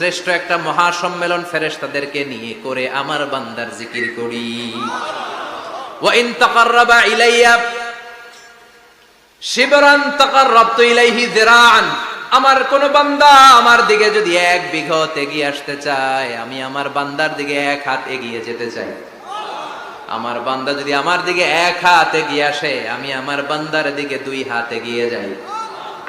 শ্রেষ্ঠ একটা মহাসম্মেলন ফেরেশতাদেরকে নিয়ে করে আমার বান্দার জিকির করি। ওয়া ইন তাকাররাবা ইলাইয়া শিবরান তাকাররাবতু ইলাইহি যিরাআন, আমার কোন বান্দা আমার দিকে যদি এক বিঘত এগিয়ে আসতে চায়, আমি আমার বান্দার দিকে এক হাত এগিয়ে যেতে চাই। আমার বান্দা যদি আমার দিকে এক হাত এগিয়ে আসে, আমি আমার বান্দার দিকে দুই হাত এগিয়ে যাই।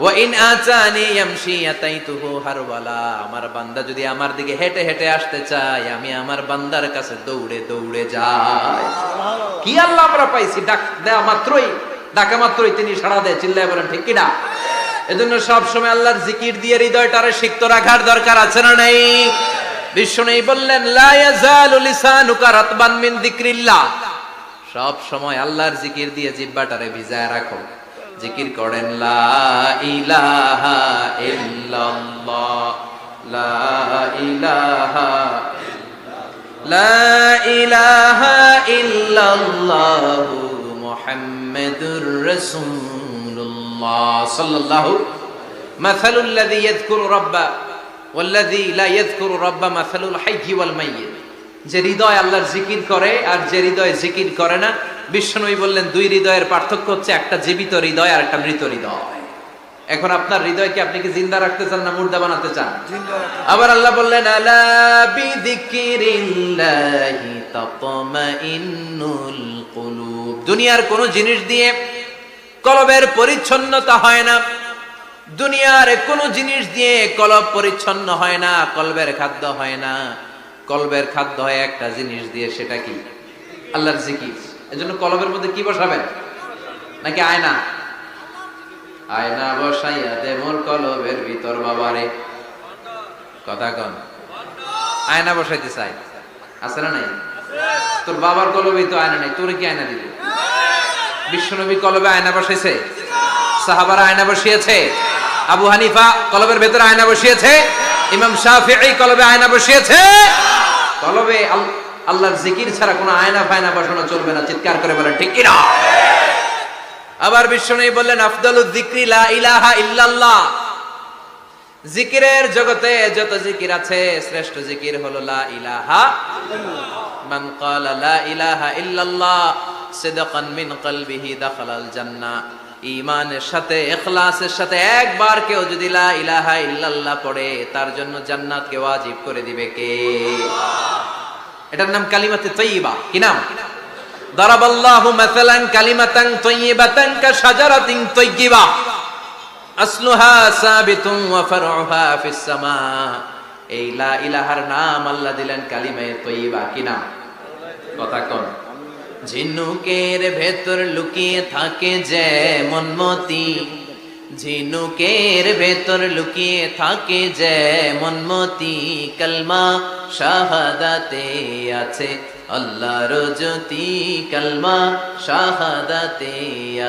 ওয়া ইন আতানি ইয়ামশি আতাইতুহু হারওয়ালা, আমার বান্দা যদি আমার দিকে হেঁটে হেঁটে আসতে চায়, আমি আমার বান্দার কাছে দৌড়ে দৌড়ে যাই। কি আল্লাহ আমরা পাইছি, ডাক দেয়া মাত্রই, ডাকা মাত্রই তিনি সাড়া দেয়। চিল্লায় বলেন ঠিক কিনা? এজন্য সব সময় আল্লাহর জিকির দিয়ে হৃদয়টারে সিক্ত রাখার দরকার আছে না নাই? বিশ্বনবী বললেন লা ইয়াজালু লিসানুকা রাতবান মিন যিকরিল্লাহ, সব সময় আল্লাহর জিকির দিয়ে জিহ্বাটারে ভিজায় রাখো। জিকির করেন লা ইলাহা ইল্লাল্লাহ, লা ইলাহা লা ইলাহা ইল্লাল্লাহু মুহাম্মাদুর রাসূলুল্লাহ সাল্লাল্লাহু মাসালুল লাযী ইয়াযকুরু রাব্বা ওয়াল্লাযী লা ইয়াযকুরু রাব্বা মাসালুল হাইয়্যি ওয়াল মাইয়্যিত। যে হৃদয় আল্লাহর জিকির করে আর যে হৃদয় জিকির করে না, বিশ্বনবী বললেন দুই হৃদয়ের পার্থক্য হচ্ছে একটা জীবিত হৃদয় আর একটা মৃত হৃদয়। এখন আপনার হৃদয়কে আপনি কি জিন্দা রাখতে চান না মুর্দা বানাতে চান? আবার আল্লাহ বললেন আলা বিযিকরিল্লাহি তাতমাইন্নুল কুলুব। দুনিয়ার কোন জিনিস দিয়ে কলবের পরিচ্ছন্নতা হয় না, দুনিয়ার কোন জিনিস দিয়ে কলব পরিচ্ছন্ন হয় না, কলবের খাদ্য হয় না। কলবের খাদ্য হয় একটা জিনিস দিয়ে, সেটা কি? আল্লাহর জিকির। এজন্য কলবের মধ্যে কি বসাবেন? নাকি আয়না? আয়না বসাইয়া দে মোর কলবের ভিতর বাবারে। কথা কন, আয়না বসাইতে চাই, আছে না নাই? তোর বাবার কলবেই তো আয়না নাই, তোরে কি আয়না দিবে? বিশ্বনবী কলবে আয়না বসাইছে, সাহাবারা আয়না বসিয়েছে, আবু হানিফা কলবের ভেতরে আয়না বসিয়েছে, ইমাম শাফিঈ কলবে আয়না বসিয়েছে। কলবে আল্লাহর জিকির ছাড়া কোনো আয়না ফায়না বসানো চলবে না। চিৎকার করে বলেন ঠিক কিনা? আবার বিশ্বনবী বললেন আফদালুয যিকরি লা ইলাহা ইল্লাল্লাহ। জিকিরের জগতে যত জিকির আছে, শ্রেষ্ঠ জিকির হলো লা ইলাহা ইল্লাল্লাহ। মান ক্বালা লা ইলাহা ইল্লাল্লাহ সিদকান মিন কলবিহি দাখালাল জান্নাহ। ঈমানের সাথে, ইখলাসের সাথে একবার কেউ যদি লা ইলাহা ইল্লাল্লাহ পড়ে, তার জন্য জান্নাতকে ওয়াজিব করে দিবে কে? এটার নাম কালিমাতে তাইয়্যিবা। কি নাম? দারাবাল্লাহু মাসালান কালিমাতান তাইয়্যিবাতান কাশাজারাতিন তাইয়্যিবা আসলুহা সাবিতুন ওয়া ফারউহা ফিস সামা। এই লা ইলাহার নাম আল্লাহ দিলেন কালিমায়ে তাইয়্যিবা। কি নাম? কথা কোন? ঝিনুকের ভেতর লুকিয়ে থাকে যেমন মতি, ঝিনুকের ভেতর লুকিয়ে থাকে যেমন মতি, কালমা শাহাদাতে আছে আল্লাহর জ্যোতি, কালমা শাহাদাতে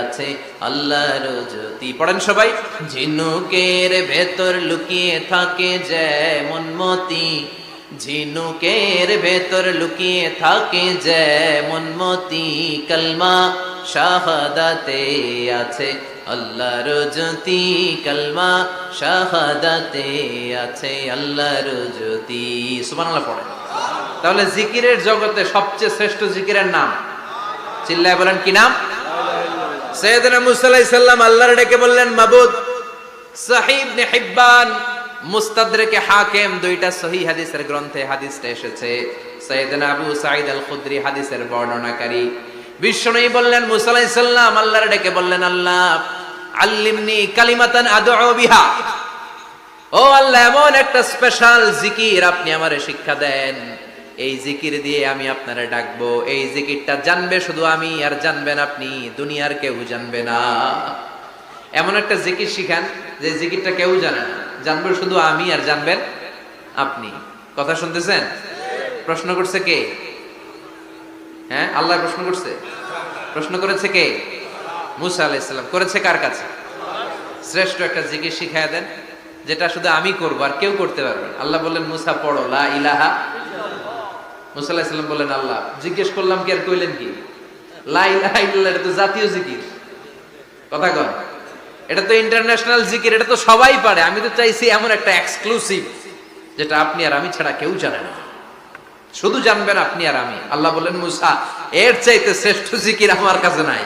আছে আল্লাহর জ্যোতি। পড়েন সবাই। ঝিনুকের ভেতর লুকিয়ে থাকে যেমন মতি, ঝিনুকের ভেতর লুকিয়ে থাকে যেমন মতি, কালমা শাহাদাতে আছে আল্লাহর জ্যোতি, কালমা শাহাদাতে আছে আল্লাহর জ্যোতি। সুবহানাল্লাহ পড়ে। তাহলে জিকিরের জগতে সবচেয়ে শ্রেষ্ঠ জিকিরের নাম, চিল্লায় বলেন কি নাম? সাইয়েদনা মুসা আলাইহিস সালাম আল্লাহর ডেকে বললেন মাবুদ। সহিহ ইবনে হিব্বান, মুস্তাদরেকে হাকিম, দুইটা সহিহ হাদিসের গ্রন্থে হাদিসটা এসেছে। সাইয়েদনা আবু সাঈদ আল খুদরি হাদিসের বর্ণনাকারী। বিশ্বনবী বললেন মুসা আলাইহিস সালাম আল্লাহর ডেকে বললেন আল্লাহ আল্লিমনি কালিমাতান আদউ বিহা। ও আল্লাহ, এমন একটা স্পেশাল জিকির আপনি আমারে শিক্ষা দেন, এই জিকির দিয়ে আমি আপনারে ডাকবো। এই জিকিরটা জানবে শুধু আমি, আর জানবেন আপনি, দুনিয়ার কেউ জানবে না। এমন একটা জিকির শিখান যে জিকিরটা কেউ জানে না, জানবে শুধু আমি আর জানবেন আপনি। কথা শুনতেছেন? প্রশ্ন করছে কে? হ্যাঁ, আল্লাহ প্রশ্ন করছে। প্রশ্ন করেছে কে? মুসা আলাইহিস সালাম। করেছে কার কাছে? শ্রেষ্ঠ একটা জিকির শিখায় দেন যেটা শুধু আমি করব আর কেউ করতে পারবে না। আল্লাহ বললেন মুসা পড়ো লা ইলাহা ইল্লাল্লাহ। মুসা আলাইহিস সালাম বললেন আল্লাহ জিজ্ঞেস করলাম কি আর কইলেন কি? লা ইলাহা ইল্লাল্লাহ এটা তো জাতীয় জিকির। কথা কন, এটা তো ইন্টারন্যাশনাল জিকির, এটা তো সবাই পারে। আমি তো চাইছি এমন একটা এক্সক্লুসিভ যেটা আপনি আর আমি ছাড়া কেউ জানে না, শুধু জানবেন আপনি আর আমি। আল্লাহ বললেন, মুসা, এর চাইতে শ্রেষ্ঠ জিকির আমার কাছে নাই।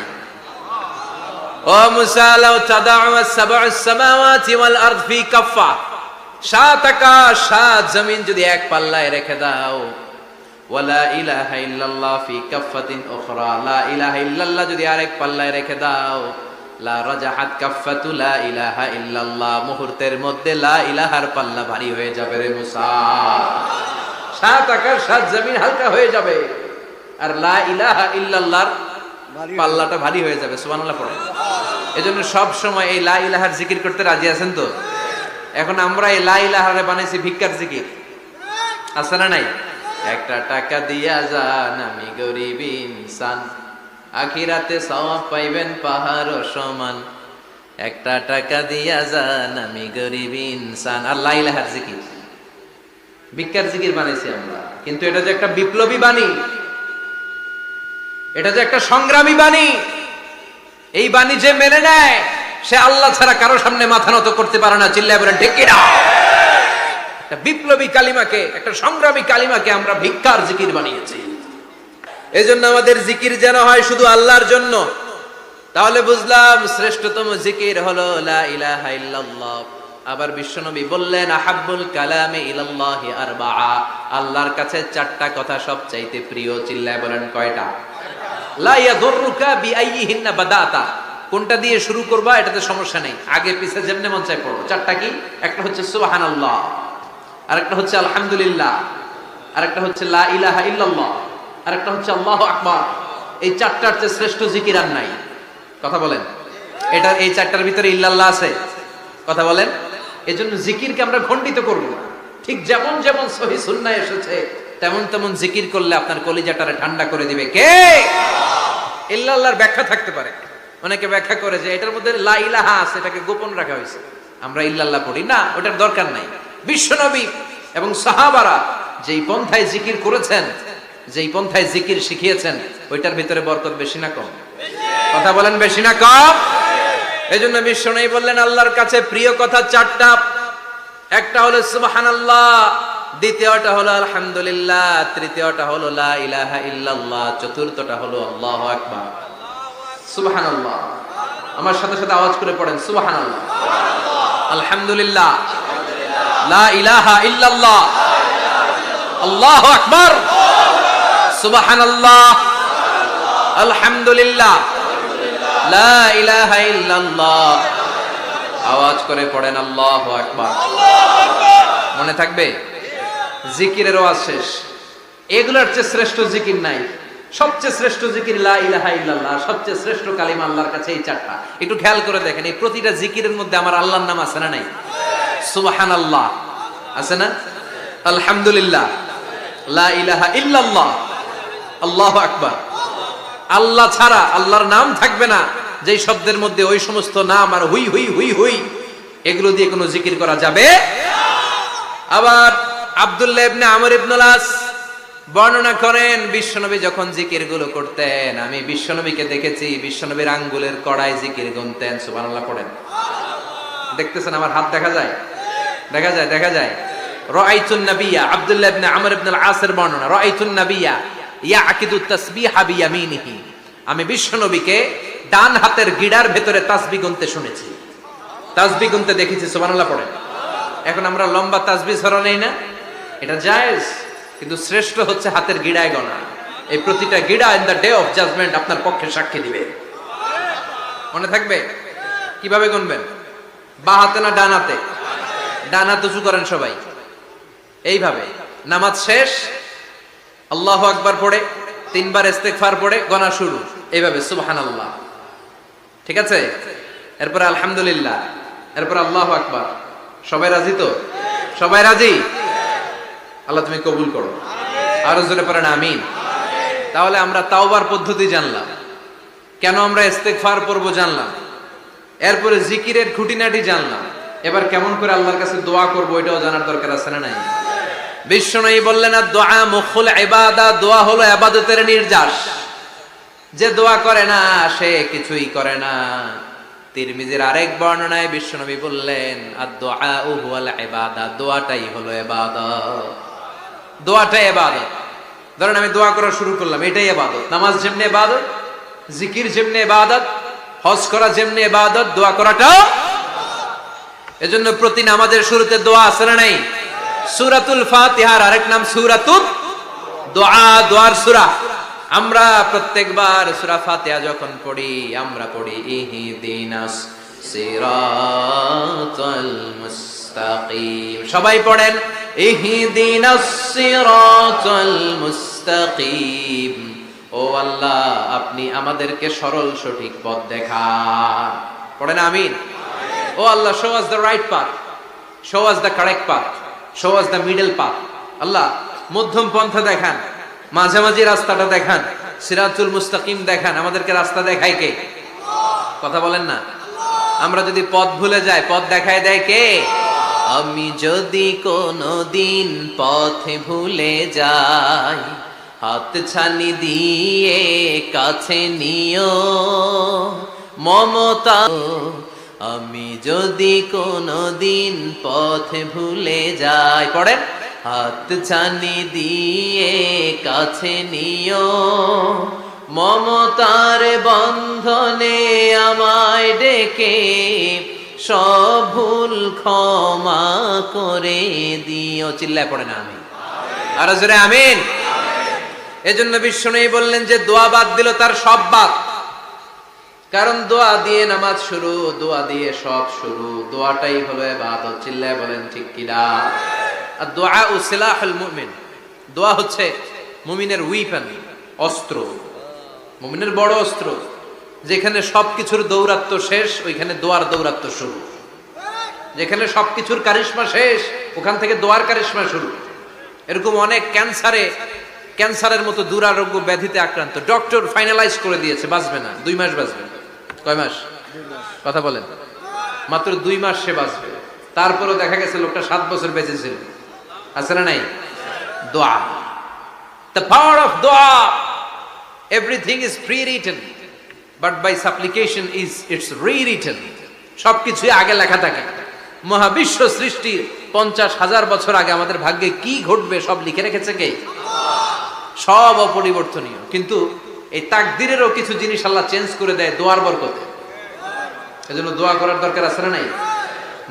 ও মুসা, লাউ তাদাউ সাব'আস সামাওয়াতি ওয়াল আরদ ফি কাফা, সাত আকাশ সাত জমিন যদি এক পাল্লায় রেখে দাও, ওয়ালা ইলাহা ইল্লাল্লাহ ফি কাফাতিন উখরা, লা ইলাহা ইল্লাল্লাহ যদি আরেক পাল্লায় রেখে দাও, লা রাজাহাত কাফাতু লা ইলাহা ইল্লাল্লাহ, মুহূর্তের মধ্যে লা ইলাহার পাল্লা ভারী হয়ে যাবে রে মুসা। সাত আকাশ সাত জমিন হালকা হয়ে যাবে, আর লা ইলাহা ইল্লাল্লাহর পাল্লাটা ভারী হয়ে যাবে। সুবহানাল্লাহ পড়ে। এজন্য সব সময় এই লা ইলাহার জিকির করতে রাজি আছেন তো? এখন আমরা এই লা ইলাহারে বানাইছি ভিক্ষার জিকির, আছে না নাই? একটা টাকা দিয়া যান, আমি গরিব ইনসান, আখিরাতে সওয়াব পাইবেন পাহাড় সমান। একটা টাকা দিয়া যান, আমি গরিব ইনসান। আর লা ইলাহার জিকির ভিক্ষার জিকির বানাইছি আমরা। কিন্তু এটা যে একটা বিপ্লবী বাণী, এটা যে একটা সংগ্রামী বাণী, এই বাণী যে মেনে নেয় সে আল্লাহ ছাড়া কারো সামনে মাথা নত করতে পারে না। চিল্লায় বলেন ঠিক কিনা? একটা বিপ্লবী কালিমাকে, একটা সংগ্রামী কালিমাকে আমরা ভিক্ষার জিকির বানিয়েছি। এজন্য আমাদের জিকির যেন হয় শুধু আল্লাহর জন্য। তাহলে বুঝলাম শ্রেষ্ঠতম জিকির হলো লা ইলাহা ইল্লাল্লাহ। আবার বিশ্বনবী বললেন, আহাব্বুল কালামি ইলাল্লাহি আরবাআ, আল্লাহর কাছে চারটা কথা সবচাইতে প্রিয়। চিল্লায় বলেন কয়টা? লা ইয়াদুররুকা বিআইয়িহিন্না বাদাতা, কোনটা দিয়ে শুরু করবা এটাতে সমস্যা নেই, আগে পিছে যেমনে মন চায় পড়ো। চারটা কি? একটা হচ্ছে সুবহানাল্লাহ, আরেকটা হচ্ছে আলহামদুলিল্লাহ, আরেকটা হচ্ছে লা ইলাহা ইল্লাল্লাহ, আরেকটা হচ্ছে আল্লাহু আকবার। এই চারটার চেয়ে শ্রেষ্ঠ জিকির আর নাই। কথা বলেন, এটা এই চারটার ভিতরে ইল্লাল্লাহ আছে? কথা বলেন। এজন্য জিকিরকে আমরা খণ্ডিত করব না। ঠিক যেমন যেমন সহিহ সুন্নাহ এসেছে তেমন তেমন জিকির করলে আপনার কলিজাটারে ঠান্ডা করে দিবে কে? ইল্লাল্লাহর ব্যাখ্যা থাকতে পারে, অনেকে ব্যাখ্যা করে যে এটার মধ্যে লা ইলাহা আছে, এটাকে গোপন রাখা হয়েছে, আমরা ইল্লাল্লাহ পড়ি না, ওটার দরকার নাই। বিশ্বনবী এবং সাহাবারা যেই পন্থায় জিকির করেছেন, যেই পন্থায় জিকির শিখিয়েছেন, ওইটার ভিতরে বরকত বেশি না কম? কথা বলেন, বেশি না কম? এজন্য বিশ্বনবী বললেন আল্লাহর কাছে প্রিয় কথা চারটা। একটা হলো সুবহানাল্লাহ, দ্বিতীয়টা হলো আলহামদুলিল্লাহ, তৃতীয়টা হলো লা ইলাহা ইল্লাল্লাহ, চতুর্থটা হলো আল্লাহু আকবার। সুবহানাল্লাহ, আমার সাথে সাথে আওয়াজ করে পড়েন সুবহানাল্লাহ, আলহামদুলিল্লাহ, লা ইলাহা ইল্লাল্লাহ, আল্লাহু আকবার, সুবহানাল্লাহ, আলহামদুলিল্লাহ, লা ইলাহা ইল্লাল্লাহ। আওয়াজ করে পড়েন আল্লাহু আকবার। মনে থাকবে? জিকিরের ওয়াজ শেষ। এগুলোর চেয়ে শ্রেষ্ঠ জিকির নাই। সবচেয়ে শ্রেষ্ঠ জিকির লা ইলাহা ইল্লাল্লাহ, সবচেয়ে শ্রেষ্ঠ কালিমা আল্লাহর কাছে এই চারটা। একটু খেয়াল করে দেখেন, এই প্রতিটা জিকিরের মধ্যে আমার আল্লাহর নাম আছে না নাই? সুবহানাল্লাহ আছে না? আলহামদুলিল্লাহ, লা ইলাহা ইল্লাল্লাহ, আল্লাহু আকবার। আল্লাহ ছাড়া আল্লাহর নাম থাকবে না যেই শব্দের মধ্যে ওই সমস্ত নাম আর হুই হুই হুই হুই, এগুলো দিয়ে কোনো জিকির করা যাবে? আবার আব্দুল্লাহ ইবনে আমর ইবনুল আস বর্ণনা করেন, বিশ্বনবী যখন জিকির গুলো করতেন, আমি বিশ্বনবীকে দেখেছি বিশ্বনবীর আঙ্গুলের কড়ায় জিকির গুনতেন। সুবহানাল্লাহ পড়েন। দেখতেছেন আমার হাত দেখা যায়? দেখা যায়, দেখা যায়। রাআইতুন নাবিয়্যা, আব্দুল্লাহ ইবনে আমর ইবনুল আসের বর্ণনা, রাআইতুন নাবিয়্যা ইয়াকিদু তাসবিহা বিয়ামিনিহি, আমি বিশ্বনবীকে ডান হাতের গিড়ার ভেতরে তাসবিহ গুনতে শুনেছি, তাসবিহ গুনতে দেখেছি। সুবহানাল্লাহ পড়েন। এখন আমরা লম্বা তাসবিহ ছড়া নেই না, এটা জায়েজ, কিন্তু শ্রেষ্ঠ হচ্ছে হাতের গিড়ায় গোনা। এই প্রতিটা গিড়া in the day of judgement আপনার পক্ষে সাক্ষী দিবে। মনে থাকবে? কিভাবে গুনবেন? বাঁ হাতে না ডান হাতে? ডান হাত উঁচু করেন সবাই, এইভাবে। নামাজ শেষ, আল্লাহু আকবার পড়ে, তিনবার ইস্তেগফার পড়ে গোনা শুরু, এইভাবে সুবহানাল্লাহ। ঠিক আছে? এরপর আলহামদুলিল্লাহ, এরপর আল্লাহু আকবার। সবাই রাজি তো? সবাই রাজি? আল্লাহ তুমি কবুল করো। আরো জোরে পড়েন আমিন। তাহলে আমরা তাওবার পদ্ধতি জানলাম, কেন আমরা ইস্তেগফার পড়বো জানলাম, এরপরে জিকিরের খুঁটিনাটি জানলাম। এবার কেমন করে আল্লাহর কাছে দোয়া করবো এটাও জানার দরকার আছে না নাই? বিশ্বনবী বললেন, দোয়া মুখুল ইবাদা, দোয়া হলো ইবাদতের নির্যাস। যে দোয়া করে না সে কিছুই করে না। তিরমিজির আরেক বর্ণনায় বিশ্বনবী বললেন আদ-দুআউ হুয়াল ইবাদাত, দোয়াটাই হলো ইবাদত। দোয়াটাই ইবাদত। ধরেন আমি দোয়া করা শুরু করলাম, এটাই ইবাদত। নামাজ যেমনি ইবাদত, জিকির যেমনি ইবাদত, হজ করা যেমনি ইবাদত, দোয়া করাটাও। এজন্য প্রতি নামাজের শুরুতে দোয়া আছে না নাই? সূরাতুল ফাতিহার আরেক নাম সূরাতুদ দোয়া, দোয়ার সূরা। আমরা প্রত্যেকবার সূরা ফাতিহা যখন পড়ি আমরা পড়ি ইহদিনাস সিরাতাল মুস্তাকিম। সবাই পড়েন ইহদিনাস সিরাতাল মুস্তাকিম। ও আল্লাহ, আপনি আমাদেরকে সরল সঠিক পথ দেখান। পড়েন আমিন। ও আল্লাহ, show us the right path, show us the correct path, show us the middle path. আল্লাহ, মধ্যম পন্থা দেখান, মাঝামাঝি রাস্তাটা দেখান, সিরাতুল মুস্তাকিম দেখান। আমাদেরকে রাস্তা দেখায় কে? কথা বলেন না। আমরা যদি পথ ভুলে যাই, পথ দেখায় দেয় কে? আমি যদি কোনদিন পথে ভুলে যাই, হাত ছানি দিয়ে কাছে নিও মমতা। আমি যদি কোনদিন পথে ভুলে যাই, পড়েন, হাত ছানি দিয়ে কাছে নিও মমতার বন্ধনে আমায় ডেকে সব ভুল ক্ষমা করে দিও। চিল্লায় পড়ে না আমি আর জোরে আমিন। এজন্য বিশ্বনবী বললেন যে দোয়া বাদ দিল তার সব বাদ। কারণ দোয়া দিয়ে নামাজ শুরু, দোয়া দিয়ে সব শুরু। দোয়াটাই হলো ইবাদত। চিল্লায় বলেন ঠিক কিনা? আর দোয়া ও সিলাহুল মুমিন। দোয়া হচ্ছে মুমিনের উইপন, অস্ত্র, মুমিনের বড় অস্ত্র। যেখানে সবকিছুর দৌরাত্ম্য শেষ, ওইখানে দোয়ার দৌরাত্ম্য শুরু। যেখানে সবকিছুর কারিশমা শেষ, ওখান থেকে দোয়ার কারিশমা শুরু। এরকম অনেক ক্যান্সারের মতো দুরারোগ্য ব্যাধিতে আক্রান্ত, ডক্টর ফাইনালাইজ করে দিয়েছে বাঁচবে না, 2 মাস বাঁচবে। কয় মাস? কথা বলেন। মাত্র 2 মাস সে বাঁচবে। তারপরও দেখা গেছে লোকটা 7 বছর বেঁচে ছিল। আছে না নাই? দোয়া, the power of দোয়া। everything is pre-written but by supplication is it's rewritten. সবকিছুই আগে লেখা থাকে। মহাবিশ্ব সৃষ্টির 50,000 বছর আগে আমাদের ভাগ্যে কি ঘটবে সব লিখে রেখেছে কে? সব অপরিবর্তনীয়। কিন্তু এই তাকদিরেরও কিছু জিনিস আল্লাহ চেঞ্জ করে দেয় দোয়ার বরকতে। এজন্য দোয়া করার দরকার আছে না নাই?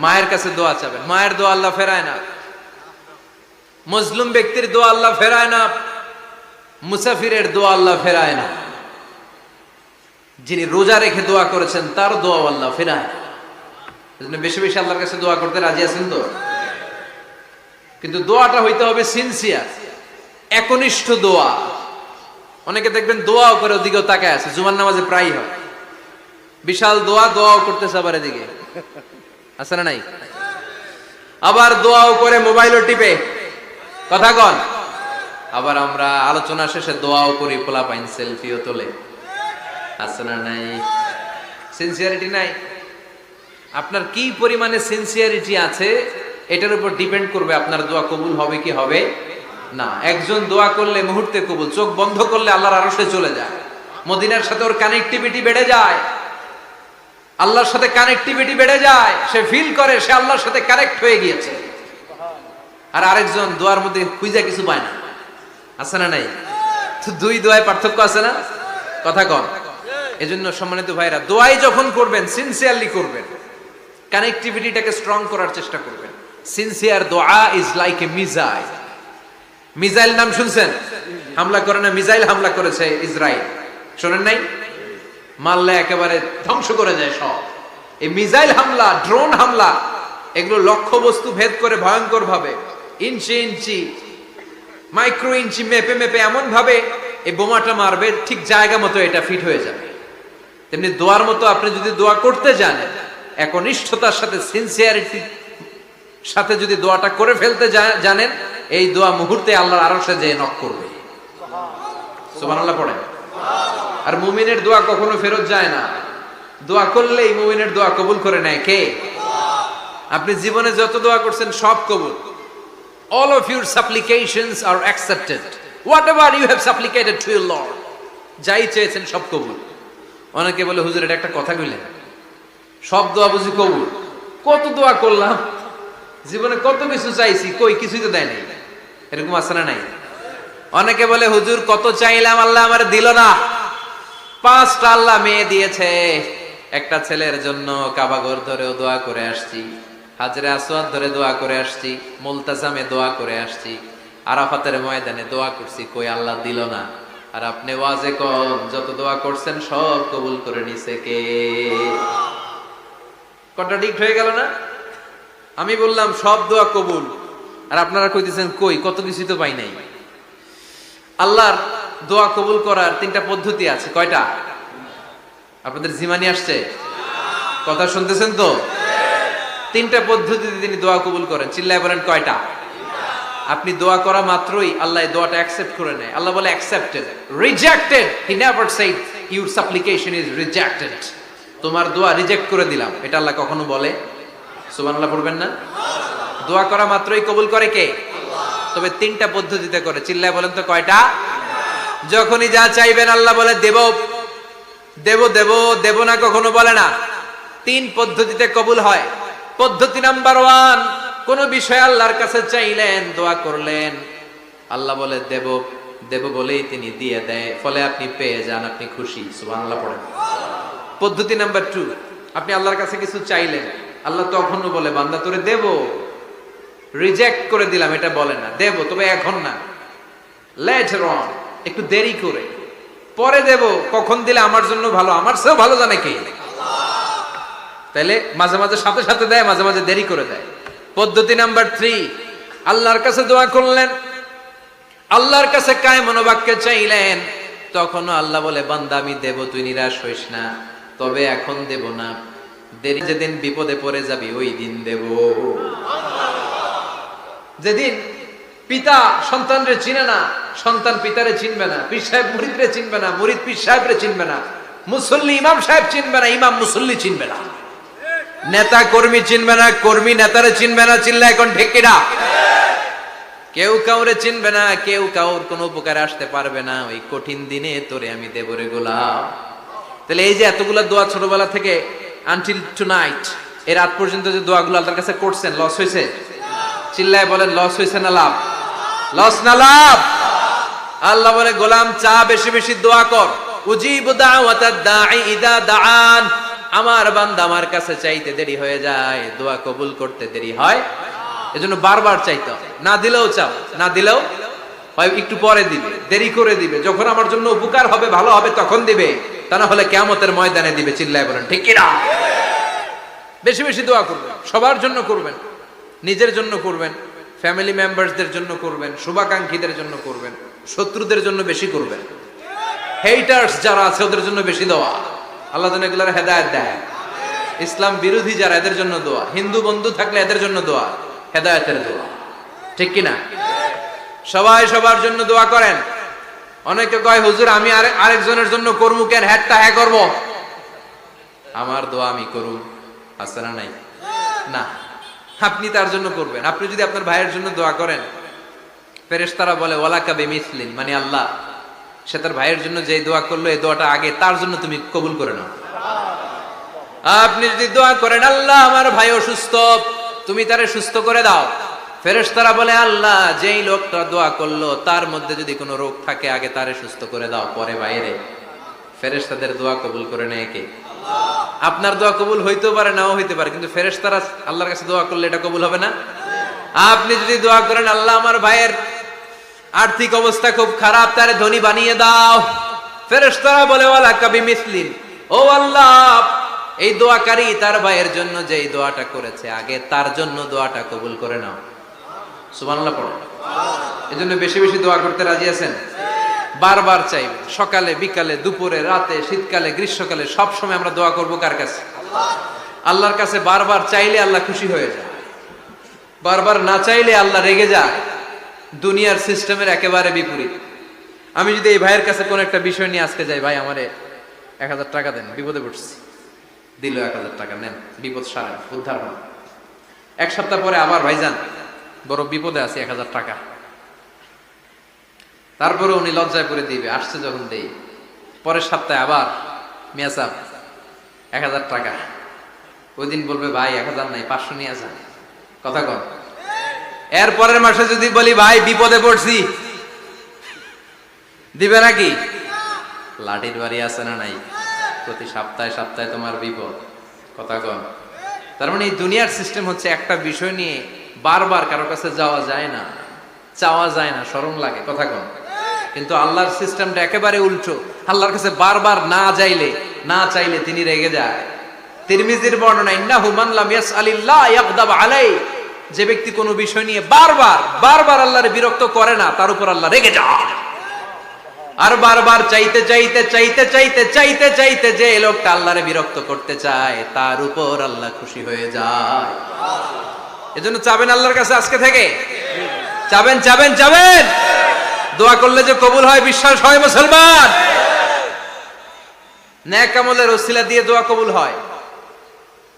মায়ের কাছে দোয়া চাবেন, মায়ের দোয়া আল্লাহ ফেরায় না। মজলুম ব্যক্তির দোয়া আল্লাহ ফেরায় না। মুসাফিরের দোয়া আল্লাহ ফেরায় না। যিনি রোজা রেখে দোয়া করেছেন তার দোয়া আল্লাহ ফেরায় না। এজন্য বেশি বেশি আল্লাহর কাছে দোয়া করতে রাজি আছেন তো? কিন্তু দোয়াটা হইতে হবে সিনসিয়ার, একনিষ্ঠ দোয়া। অনেকে দেখবেন দোয়াও করে ওদিকেও তাকায় আছে, জুমার নামাজে প্রায় হয় বিশাল দোয়াও করতেছে আবার এদিকে। আছে না নাই? আবার দোয়াও করে মোবাইলও টিপে। কথা কন। আবার আমরা আলোচনা শেষে দোয়াও করি, পোলাপাইন সেলফিও তোলে। আছে না নাই? সিনসিয়ারিটি নাই। আপনার কি পরিমাণে সিনসিয়ারিটি আছে এটার উপর ডিপেন্ড করবে আপনার দোয়া কবুল হবে কি হবে না। একজন দোয়া করলে মুহূর্তে কবুল, চোখ বন্ধ করলে আল্লাহর আরশে চলে যায়। মদিনার সাথে ওর কানেক্টিভিটি বেড়ে যায়, আল্লাহর সাথে কানেক্টিভিটি বেড়ে যায়। সে ফিল করে সে আল্লাহর সাথে কানেক্ট হয়ে গিয়েছে। আর আরেকজন দোয়ার মধ্যে খুঁজে কিছু পায় না। আছে না নাই? তো 2 দোয়ায় পার্থক্য আছে না? কথা কন। এজন্য সম্মানিত ভাইরা, দোয়াই যখন করবেন সিনসিয়ারলি করবেন, কানেক্টিভিটিটাকে স্ট্রং করার চেষ্টা করবেন। সিনসিয়ার দোয়া is like a missile. Missile নাম শুনছেন? হামলা করে না, মিসাইল হামলা করেছে ইসরায়েল, শোনেন নাই? মারলে একেবারে ধ্বংস করে যায় সব। এই মিসাইল হামলা, ড্রোন হামলা, এগুলো লক্ষ্য বস্তু ভেদ করে ভয়ঙ্কর ভাবে ইঞ্চি ইঞ্চি, মাইক্রো ইঞ্চি মেপে মেপে এমন ভাবে এই বোমাটা মারবে ঠিক জায়গা মতো এটা ফিট হয়ে যাবে। তেমনি দোয়ার মতো আপনি যদি দোয়া করতে জানেন, একনিষ্ঠতার সাথে সিনসিয়ারিটি সাথে যদি দোয়াটা করে ফেলতে জানেন, এই দোয়া মুহূর্তে আল্লাহর আরশে যেয়ে নক করবে। সুবহানাল্লাহ পড়েন। আর মুমিনের দোয়া কখনো ফেরত যায় না। দোয়া করলেই মুমিনের দোয়া কবুল করে নেয় কে? আপনি জীবনে যত দোয়া করছেন সব কবুল। All of your supplications are accepted. Whatever you have supplicated to your Lord, যাই চেয়েছেন সব কবুল। অনেকে বলে হুজুর এটা একটা কথা কইলেন, সব দোয়া বুঝি কবুল? কত দোয়া করলাম, জীবনে কত কিছু চাইছি, কই কিছুই তো দেয় নাই। এরকম আছে না নাই? অনেকে বলে হুজুর কত চাইলাম আল্লাহ আমার দিল না। 5টা আল্লাহ মেয়ে দিয়েছে, একটা ছেলের জন্য কাবাগর ধরেও দোয়া করে আসছি, হাজরে আসওয়াদ ধরে দোয়া করে আসছি, মুলতাজামে দোয়া করে আসছি, আরাফাতের ময়দানে দোয়া করছি, কই আল্লাহ দিল না। আর আপনি ওয়াজে কোন যত দোয়া করছেন সব কবুল করে নিছে কে? কন্ট্রাডিক্ট হয়ে গেল না? আমি বললাম সব দোয়া কবুল, আর আপনারা কইতেছেন কই কত কিছু তো পাই নাই। আল্লাহর দোয়া কবুল করার 3টা পদ্ধতি আছে। কয়টা? আপনাদের জিমানি আসছে? কথা শুনতেছেন তো? 3টা পদ্ধতিতে তিনি দোয়া কবুল করেন। চিল্লায় বলেন কয়টা? আপনি দোয়া করা মাত্রই আল্লাহ দোয়াটা অ্যাকসেপ্ট করে নেয়। আল্লাহ বলে accepted, rejected he never shed your সাপ্লিকেশন is rejected. তোমার দোয়া রিজেক্ট করে দিলাম, এটা আল্লাহ কখনো বলে? সুবহানাল্লাহ পড়বেন না? দোয়া করা মাত্রই কবুল করে কে? তবে 3টা পদ্ধতিতে করে। চিল্লায় বলেন তো কয়টা? যখনই যা চাইবেন আল্লাহ বলে দেব দেব দেব, দেব না কখনো বলে না। 3 পদ্ধতিতে কবুল হয়। পদ্ধতি নাম্বার 1, কোন বিষয় আল্লাহর কাছে চাইলেন, দোয়া করলেন, আল্লাহ বলে দেব দেব বলেই তিনি দিয়ে দেয়, ফলে আপনি পেয়ে যান, আপনি খুশি। সুবহানাল্লাহ পড়েন। পদ্ধতি নাম্বার 2, আপনি আল্লাহর কাছে কিছু চাইলেন, আল্লাহ তখনও বলে বান্দা তোরে দেব, রিজেক্ট করে দিলাম এটা বলে না, দেব তবে এখন না, লেটার অন, একটু দেরি করে, পরে দেব। কখন দিলে আমার জন্য ভালো, আমার চেয়েও ভালো জানে কে? তাইলে মাঝে মাঝে সাথে সাথে দেয়, মাঝে মাঝে দেরি করে দেয়। পদ্ধতি নাম্বার 3, আল্লাহর কাছে দোয়া করলেন, আল্লাহর কাছে কায় মনোবাক্যে চাইলেন, তখনও আল্লাহ বলে বান্দা আমি দেব, তুই নিরাশ হইস না, তবে এখন দেব না, দেরি যেদিন বিপদে পড়ে যাবি ওই দিন দেব। যেদিন পিতা সন্তানরে চিনে না, সন্তান পিতারে চিনবে না, পীর সাহেব মুরিদরে চিনবে না, মুরিদ পীর সাহেবরে চিনবে না, মুসল্লি ইমাম সাহেব চিনবে না, ইমাম মুসল্লি চিনবে না, নেতা কর্মী চিনবে না, কর্মী নেতারে চিনবে না। চিল্লা এখন ঠিক কিনা? কেউ কাউরে চিনবে না, কেউ কাউর কোনো উপকারে আসতে পারবে না। ওই কঠিন দিনে তোরে আমি দেব রে গোলাম। তাহলে এই যে এতগুলা দোয়া ছোটবেলা থেকে আনটিল টুনাইট, এর রাত পর্যন্ত যে দোয়াগুলো আল্লাহর কাছে করছেন, লস হয়েছে? চিল্লায় বলেন লস হয়েছে না লাভ? লস না লাভ? আল্লাহ বলে গোলাম চা বেশি বেশি দোয়া কর, উজিবু দাওয়াতাদ দাঈ ইযা দাআন। আমার বান্দা আমার কাছে চাইতে দেরি হয়ে যায়, দোয়া কবুল করতে দেরি হয়, এজন্য বারবার চাইতে হবে। না দিলেও চাও, না দিলেও হয় একটু পরে দিবে, দেরি করে দিবে, যখন আমার জন্য উপকার হবে, ভালো হবে, তখন দিবে, তা না হলে কিয়ামতের ময়দানে দিবে। চিল্লায় বলেন ঠিক কিনা? বেশি বেশি দোয়া করবেন, সবার জন্য করবেন, নিজের জন্য করবেন, ফ্যামিলি মেম্বারসদের জন্য করবেন, শুভাকাঙ্ক্ষীদের জন্য করবেন, শত্রুদের জন্য বেশি করবেন, হেটার্স যারা আছে ওদের জন্য বেশি দোয়া। আল্লাহ যেন এগুলোর হেদায়েত দেয়। ইসলাম বিরোধী যারা, এদের জন্য দোয়া। হিন্দু বন্ধু থাকলে এদের জন্য দোয়া, হেদায়েতের দোয়া। ঠিক কিনা? সবাই সবার জন্য দোয়া করেন। অনেকে কয় হুজুর আমি আরেকজনের জন্য করবো কেন, হ্যাটটা হ্যাঁ করবো, আমার দোয়া আমি করুন, আছে না নাই? না, আপনি তার জন্য করবেন। আপনি যদি আপনার ভাইয়ের জন্য দোয়া করেন, ফেরেশতারা বলে ওয়ালাকা বিমিসলিন, মানে আল্লাহ সে তার ভাইয়ের জন্য যে দোয়া করলো, এই দোয়াটা আগে তার জন্য তুমি কবুল করে নাও। আপনি যদি দোয়া করেন আল্লাহ আমার ভাই অসুস্থ, তুমি তারে সুস্থ করে দাও, ফেরেশতারা বলে আল্লাহ যেই লোকটা দোয়া করলো তার মধ্যে যদি কোনো রোগ থাকে আগে তারে সুস্থ করে দাও, পরে বাইরে। ফেরেশতাদের দোয়া কবুল করে নেয় কে? আপনার দোয়া কবুল হইতেও পারে, নাও হইতে পারে, কিন্তু ফেরেশতারা আল্লাহর কাছে দোয়া করলে এটা কবুল হবে না? আপনি যদি দোয়া করেন আল্লাহ আমার ভাইয়ের আর্থিক অবস্থা খুব খারাপ, তারে ধনী বানিয়ে দাও, ফেরেশতারা বলে ওয়ালাকা বিমিসলিন, ও আল্লাহ এই দোয়াকারী তার ভাইয়ের জন্য যেই দোয়াটা করেছে আগে তার জন্য দোয়াটা কবুল করে নাও। সুবহানাল্লাহ পড়ো। এজন্য বেশি বেশি দোয়া করতে রাজি আছেন? বারবার চাইবেন, সকালে বিকালে দুপুরে রাতে শীতকালে গ্রীষ্মকালে সব সময় আমরা দোয়া করব কার কাছে? আল্লাহর কাছে। বারবার চাইলে আল্লাহ খুশি হয়ে যায়, বারবার না চাইলে আল্লাহ রেগে যায়। দুনিয়ার সিস্টেমের একেবারে বিপরীত। আমি যদি এই ভাইয়ের কাছে কোন একটা বিষয় নিয়ে আজকে যাই, ভাই আমারে 1000 টাকা দেন, বিপদে পড়ছি, দিল 1000 টাকা, নেন বিপদ সারেন, উদ্ধার হন। এক সপ্তাহ পরে আবার ভাইজান বড় বিপদে আছি, 1000 টাকা, তারপরে উনি লজ্জায় পড়ে দিবে, আসছে যখন দেই। পরের সপ্তাহে আবার মিয়া সাহেব 1000 টাকা, ওই দিন বলবে ভাই 1000 নাই 500 নিয়ে যান, কথা কন। এর পরের মাসে যদি বলি ভাই বিপদে পড়ছি, দিবে নাকি? লাঠির বাড়ি আছে না নাই? প্রতি সপ্তাহে সপ্তাহে তোমার বিপদ, কথা কন। তার মানে এই দুনিয়ার সিস্টেম হচ্ছে একটা বিষয় নিয়ে বারবার কারো কাছে যাওয়া যায় না, চাওয়া যায় না, শরম লাগে, কথা কন। কিন্তু আল্লাহর সিস্টেমটা একেবারে উল্টো। আল্লাহর কাছে বারবার না চাইলে তিনি রেগে যায়। তিরমিজির বর্ণনা, ইন্নাহু মান লাম ইয়াসআলিল্লাহ ইয়াগদাব আলাই, যে ব্যক্তি কোনো বিষয় নিয়ে বারবার আল্লাহরে বিরক্ত করে না, তার উপর আল্লাহ রেগে যায়। আর বারবার চাইতে যে লোকটা আল্লাহরে বিরক্ত করতে চায়, তার উপর আল্লাহ খুশি হয়ে যায়। এজন্য চাবেন আল্লাহর কাছে আজকে থেকে, চাবেন। দোয়া করলে যে কবুল হয় বিশ্বাস হয় মুসলমান। নেক আমলের ওসিলা দিয়ে দোয়া কবুল হয়।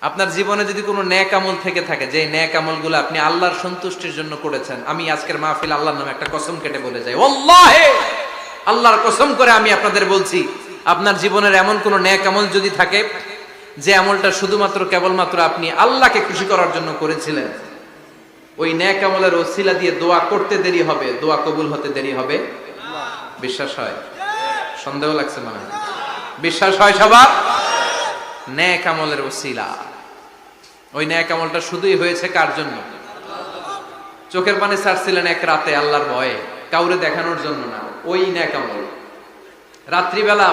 আপনার জীবনে যদি কোনো নেক আমল থেকে থাকে, যে নেক আমলগুলো আপনি আল্লাহর সন্তুষ্টির জন্য করেছেন, আমি আজকের মাহফিল আল্লাহর নামে একটা কসম কেটে বলে যাই, ওয়াল্লাহি আল্লাহর কসম করে আমি আপনাদের বলছি, আপনার জীবনের এমন কোন নেক আমল যদি থাকে যে আমলটা শুধুমাত্র কেবলমাত্র আপনি আল্লাহকে খুশি করার জন্য করেছিলেন, ওই নেক আমলের ওসিলা দিয়ে দোয়া করতে দেরি হবে, দোয়া কবুল হতে দেরি হবে। বিশ্বাস হয়? সন্দেহ লাগছে মনে হয়? বিশ্বাস হয় সবার? নেক আমলের ওসিলা, ওই নেক আমলটা শুধুই হয়েছে কার জন্য? চোখের পানি ছাড়ছিলেন এক রাতে আল্লাহর ভয়ে, কাউরে দেখানোর জন্য না, ওই নেক আমল। রাত্রিবেলা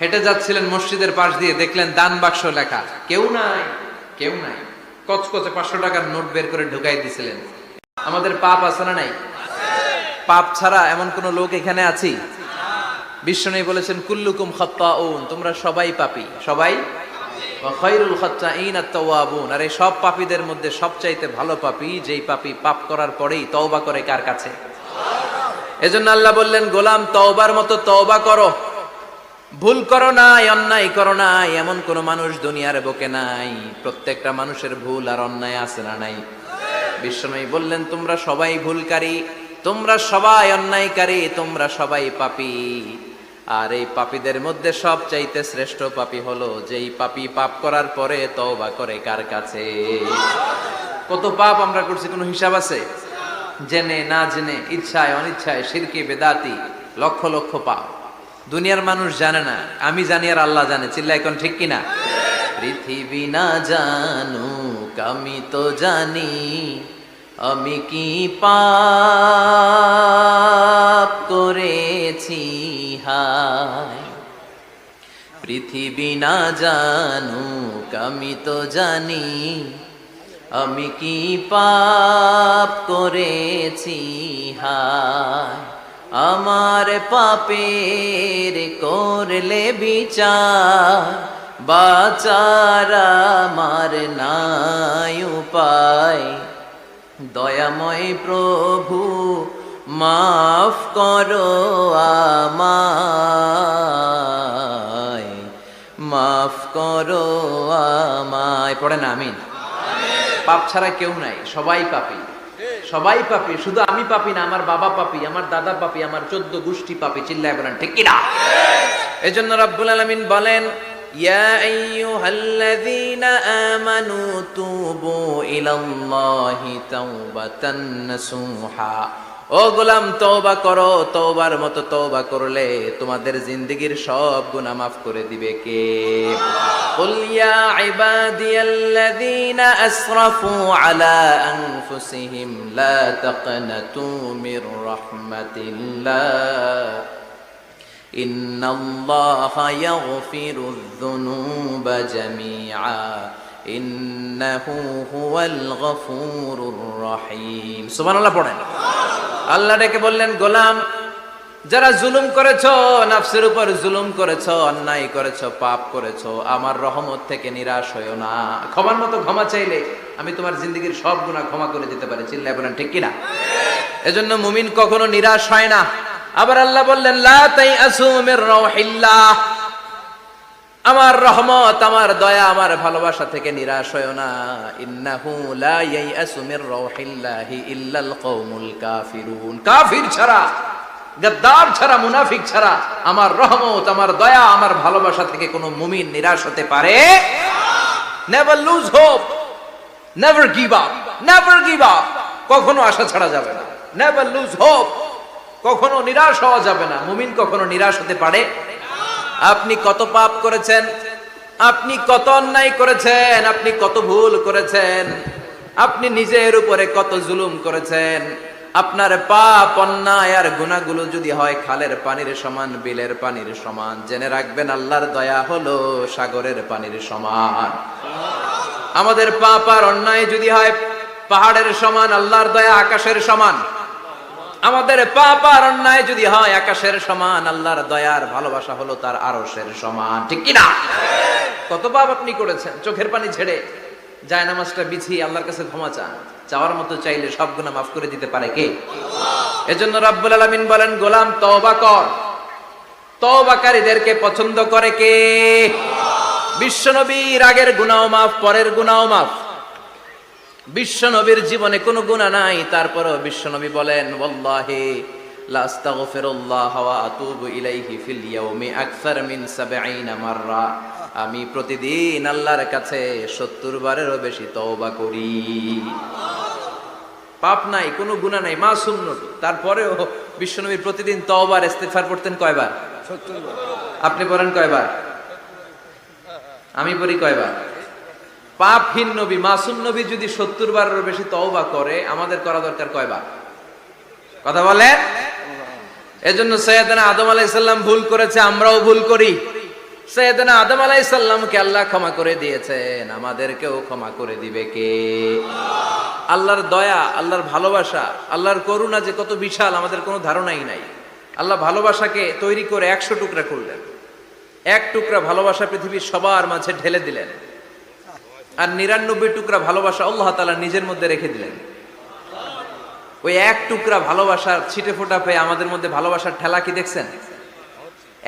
হেঁটে যাচ্ছিলেন মসজিদের পাশ দিয়ে, দেখলেন দান বাক্স লেখা, কেউ নাই, কচকচে 500 টাকার নোট বের করে ঢুকাই দিছিলেন। আমাদের পাপ আছে না নাই? পাপ ছাড়া এমন কোন লোক এখানে আছি? বিশ্বনবী বলেছেন কুল্লুকুম খাত্তাউন, তোমরা সবাই পাপী, সবাই। ওয়া খায়রুল খাত্তাইন আত-তাওয়াবুন, আর এই সব পাপীদের মধ্যে সবচাইতে ভালো পাপী যেই পাপী পাপ করার পরেই তওবা করে কার কাছে? এজন্য আল্লাহ বললেন, গোলাম তওবার মতো তওবা করো, ভুল করো নাই, অন্যায় করো নাই, এমন কোন মানুষ দুনিয়ার বুকে নাই। প্রত্যেকটা মানুষের ভুল আর অন্যায় আছে না নাই? বিশ্বনবী বললেন, তোমরা সবাই ভুলকারী, তোমরা সবাই অন্যায়কারী, তোমরা সবাই পাপী। আর এই পাপীদের মধ্যে সবচাইতে শ্রেষ্ঠ পাপী হলো যেই পাপী পাপ করার পরে তওবা করে কার কাছে? কত পাপ আমরা করছি, কোনো হিসাব আছে? জেনে না জেনে, ইচ্ছায় অনিচ্ছায়, শিরকে বেদাতি, লক্ষ লক্ষ পাপ। দুনিয়ার মানুষ জানে না, আমি জানি আর আল্লাহ জানে। চিল্লা এখন ঠিক কিনা? পৃথিবী না জানুক আমি তো জানি, আমি কি পাপ করেছি হায়। পৃথিবী না জানুক আমি তো জানি, আমি কি পাপ করেছি হায়। আমার পাপের করলে বিচার, বাঁচার আমার নাই উপায়। দয়াময় প্রভু মাফ করো আমায়, মাফ করো আমায়। পড়ে না আমিন? পাপ ছাড়া কেউ নাই, সবাই পাপী, সবাই পাপী। শুধু আমি পাপী না, আমার বাবা পাপী, আমার দাদা পাপী, আমার 14 গোষ্ঠী পাপী। চিল্লায় বলেন ঠিক কিনা? এজন্য রব্বুল আলামিন বলেন, ইয়া আইয়ুহাল্লাযীনা আমানু তুবু ইলাল্লাহি তাওবাতান নাসুহা। ও গোলাম তওবা করো, তওবার মতো তওবা করলে তোমাদের জিন্দেগীর সব গুনাহ মাফ করে দিবে কে? কুল ইয়া ইবাদিয়াল্লাযীনা আসরাফু আলা আনফুসিহিম লা তাকনাতু মির রাহমাতিল্লাহ ইন্নাল্লাহা ইয়াগফিরুয যুনুবা জামিআ ইন্নাহু হুয়াল গফুরুর রহিম। সুবহানাল্লাহ পড়েন। আল্লাহ ডেকে বললেন, গোলাম যারা জুলুম করেছো, নফসের উপর জুলুম করেছো, অন্যায় করেছো, পাপ করেছো, আমার রহমত থেকে নিরাশ হয়ো না। ক্ষমার মতো ক্ষমা চাইলে আমি তোমার জিন্দেগীর সব গুনাহ ক্ষমা করে দিতে পারি। চিল্লায় বলেন ঠিক কিনা? এজন্য মুমিন কখনো নিরাশ হয় না। আবার আল্লাহ বললেন, লা তাইআসু মির রাউহিল্লাহ, আমার রহমত, আমার দয়া, আমার ভালোবাসা থেকে নিরাশ হয়ো না। ইন্নাহু লা ইয়াইআসু মির রাউহিল্লাহি ইল্লাল কওমুল কাফিরুন, কাফির ছাড়া, গাদ্দার ছাড়া, মুনাফিক ছাড়া আমার রহমত, আমার দয়া, আমার ভালোবাসা থেকে কোনো মুমিন নিরাশ হতে পারে। Never lose hope, never give up, never give up, কখনো আশা ছাড়া যাবে না। নেভার লুজ হোপ, কখনো নিরাশ হওয়া যাবে না। মুমিন কখনো নিরাশ হতে পারে? আপনি কত পাপ করেছেন, আপনি কত অন্যায় করেছেন, আপনি কত ভুল করেছেন, আপনি নিজের উপরে কত জুলুম করেছেন। আপনার পাপ অন্যায় আর গুনাহগুলো যদি হয় খালের পানির সমান, বিলের পানির সমান, জেনে রাখবেন আল্লাহর দয়া হলো সাগরের পানির সমান। আমাদের পাপ আর অন্যায় যদি হয় পাহাড়ের সমান, আল্লাহর দয়া আকাশের সমান। আমাদের পাপ আর অন্যায় যদি হয় আকাশের সমান, আল্লাহর দয়ার ভালোবাসা হলো তার আরশের সমান। ঠিক কি না? কত পাপ আপনি করেছেন, চোখের পানি ছেড়ে জায়নামাজটা বিছিয়ে আল্লাহর কাছে ক্ষমা চান। চাওয়ার মতো চাইলে সব গুনাহ মাফ করে দিতে পারে কে? এজন্য রাব্বুল আলামিন বলেন, গোলাম তওবা কর। তওবাকারীদেরকে পছন্দ করে কে? বিশ্বনবীর আগের গুনাহ মাফ, পরের গুনাহ মাফ। বিশ্বনবীর জীবনে কোনো গুনাহ নাই, তারপরও বিশ্বনবী বলেন, ওয়াল্লাহি লা আস্তাগফিরুল্লাহ ওয়া আতুবু ইলাইহি ফিল ইয়াউমি আকসার মিন ৭০ মাররা। আমি প্রতিদিন আল্লাহর কাছে ৭০ বারেরও বেশি তওবা করি। পাপ নাই, কোনো গুনাহ নাই, মাসুম নবী, তারপরেও বিশ্বনবী প্রতিদিন তওবার ইস্তিগফার করতেন কয়বার? ৭০ বার। আপনি পড়েন কয়বার? আমি পড়ি কয়বার? পাপহীন নবী, মাসুম নবী যদি ৭০ বারেরও বেশি তওবা করে, আমাদের করা দরকার কয়বার? কথা বলেন। এজন্য সাইয়েদনা আদম আলাইহিস সালাম ভুল করেছে, আমরাও ভুল করি। সাইয়েদনা আদম আলাইহিস সালামকে আল্লাহ ক্ষমা করে দিয়েছেন, আমাদেরকেও ক্ষমা করে দিবে কে? আল্লাহর দয়া, আল্লাহর ভালোবাসা, আল্লাহর করুণা যে কত বিশাল আমাদের কোনো ধারণাই নাই। আল্লাহ ভালোবাসাকে তৈরি করে ১০০ টুকরা করলেন। এক টুকরা ভালোবাসা পৃথিবীর সবার মাঝে ঢেলে দিলেন, আর ৯৯ টুকরা ভালোবাসা আল্লাহ তাআলা নিজের মধ্যে রেখে দিলেন। ওই এক টুকরা ভালোবাসার ছিটে ফোটা পেয়ে আমাদের মধ্যে ভালোবাসার ঠেলা কি দেখছেন?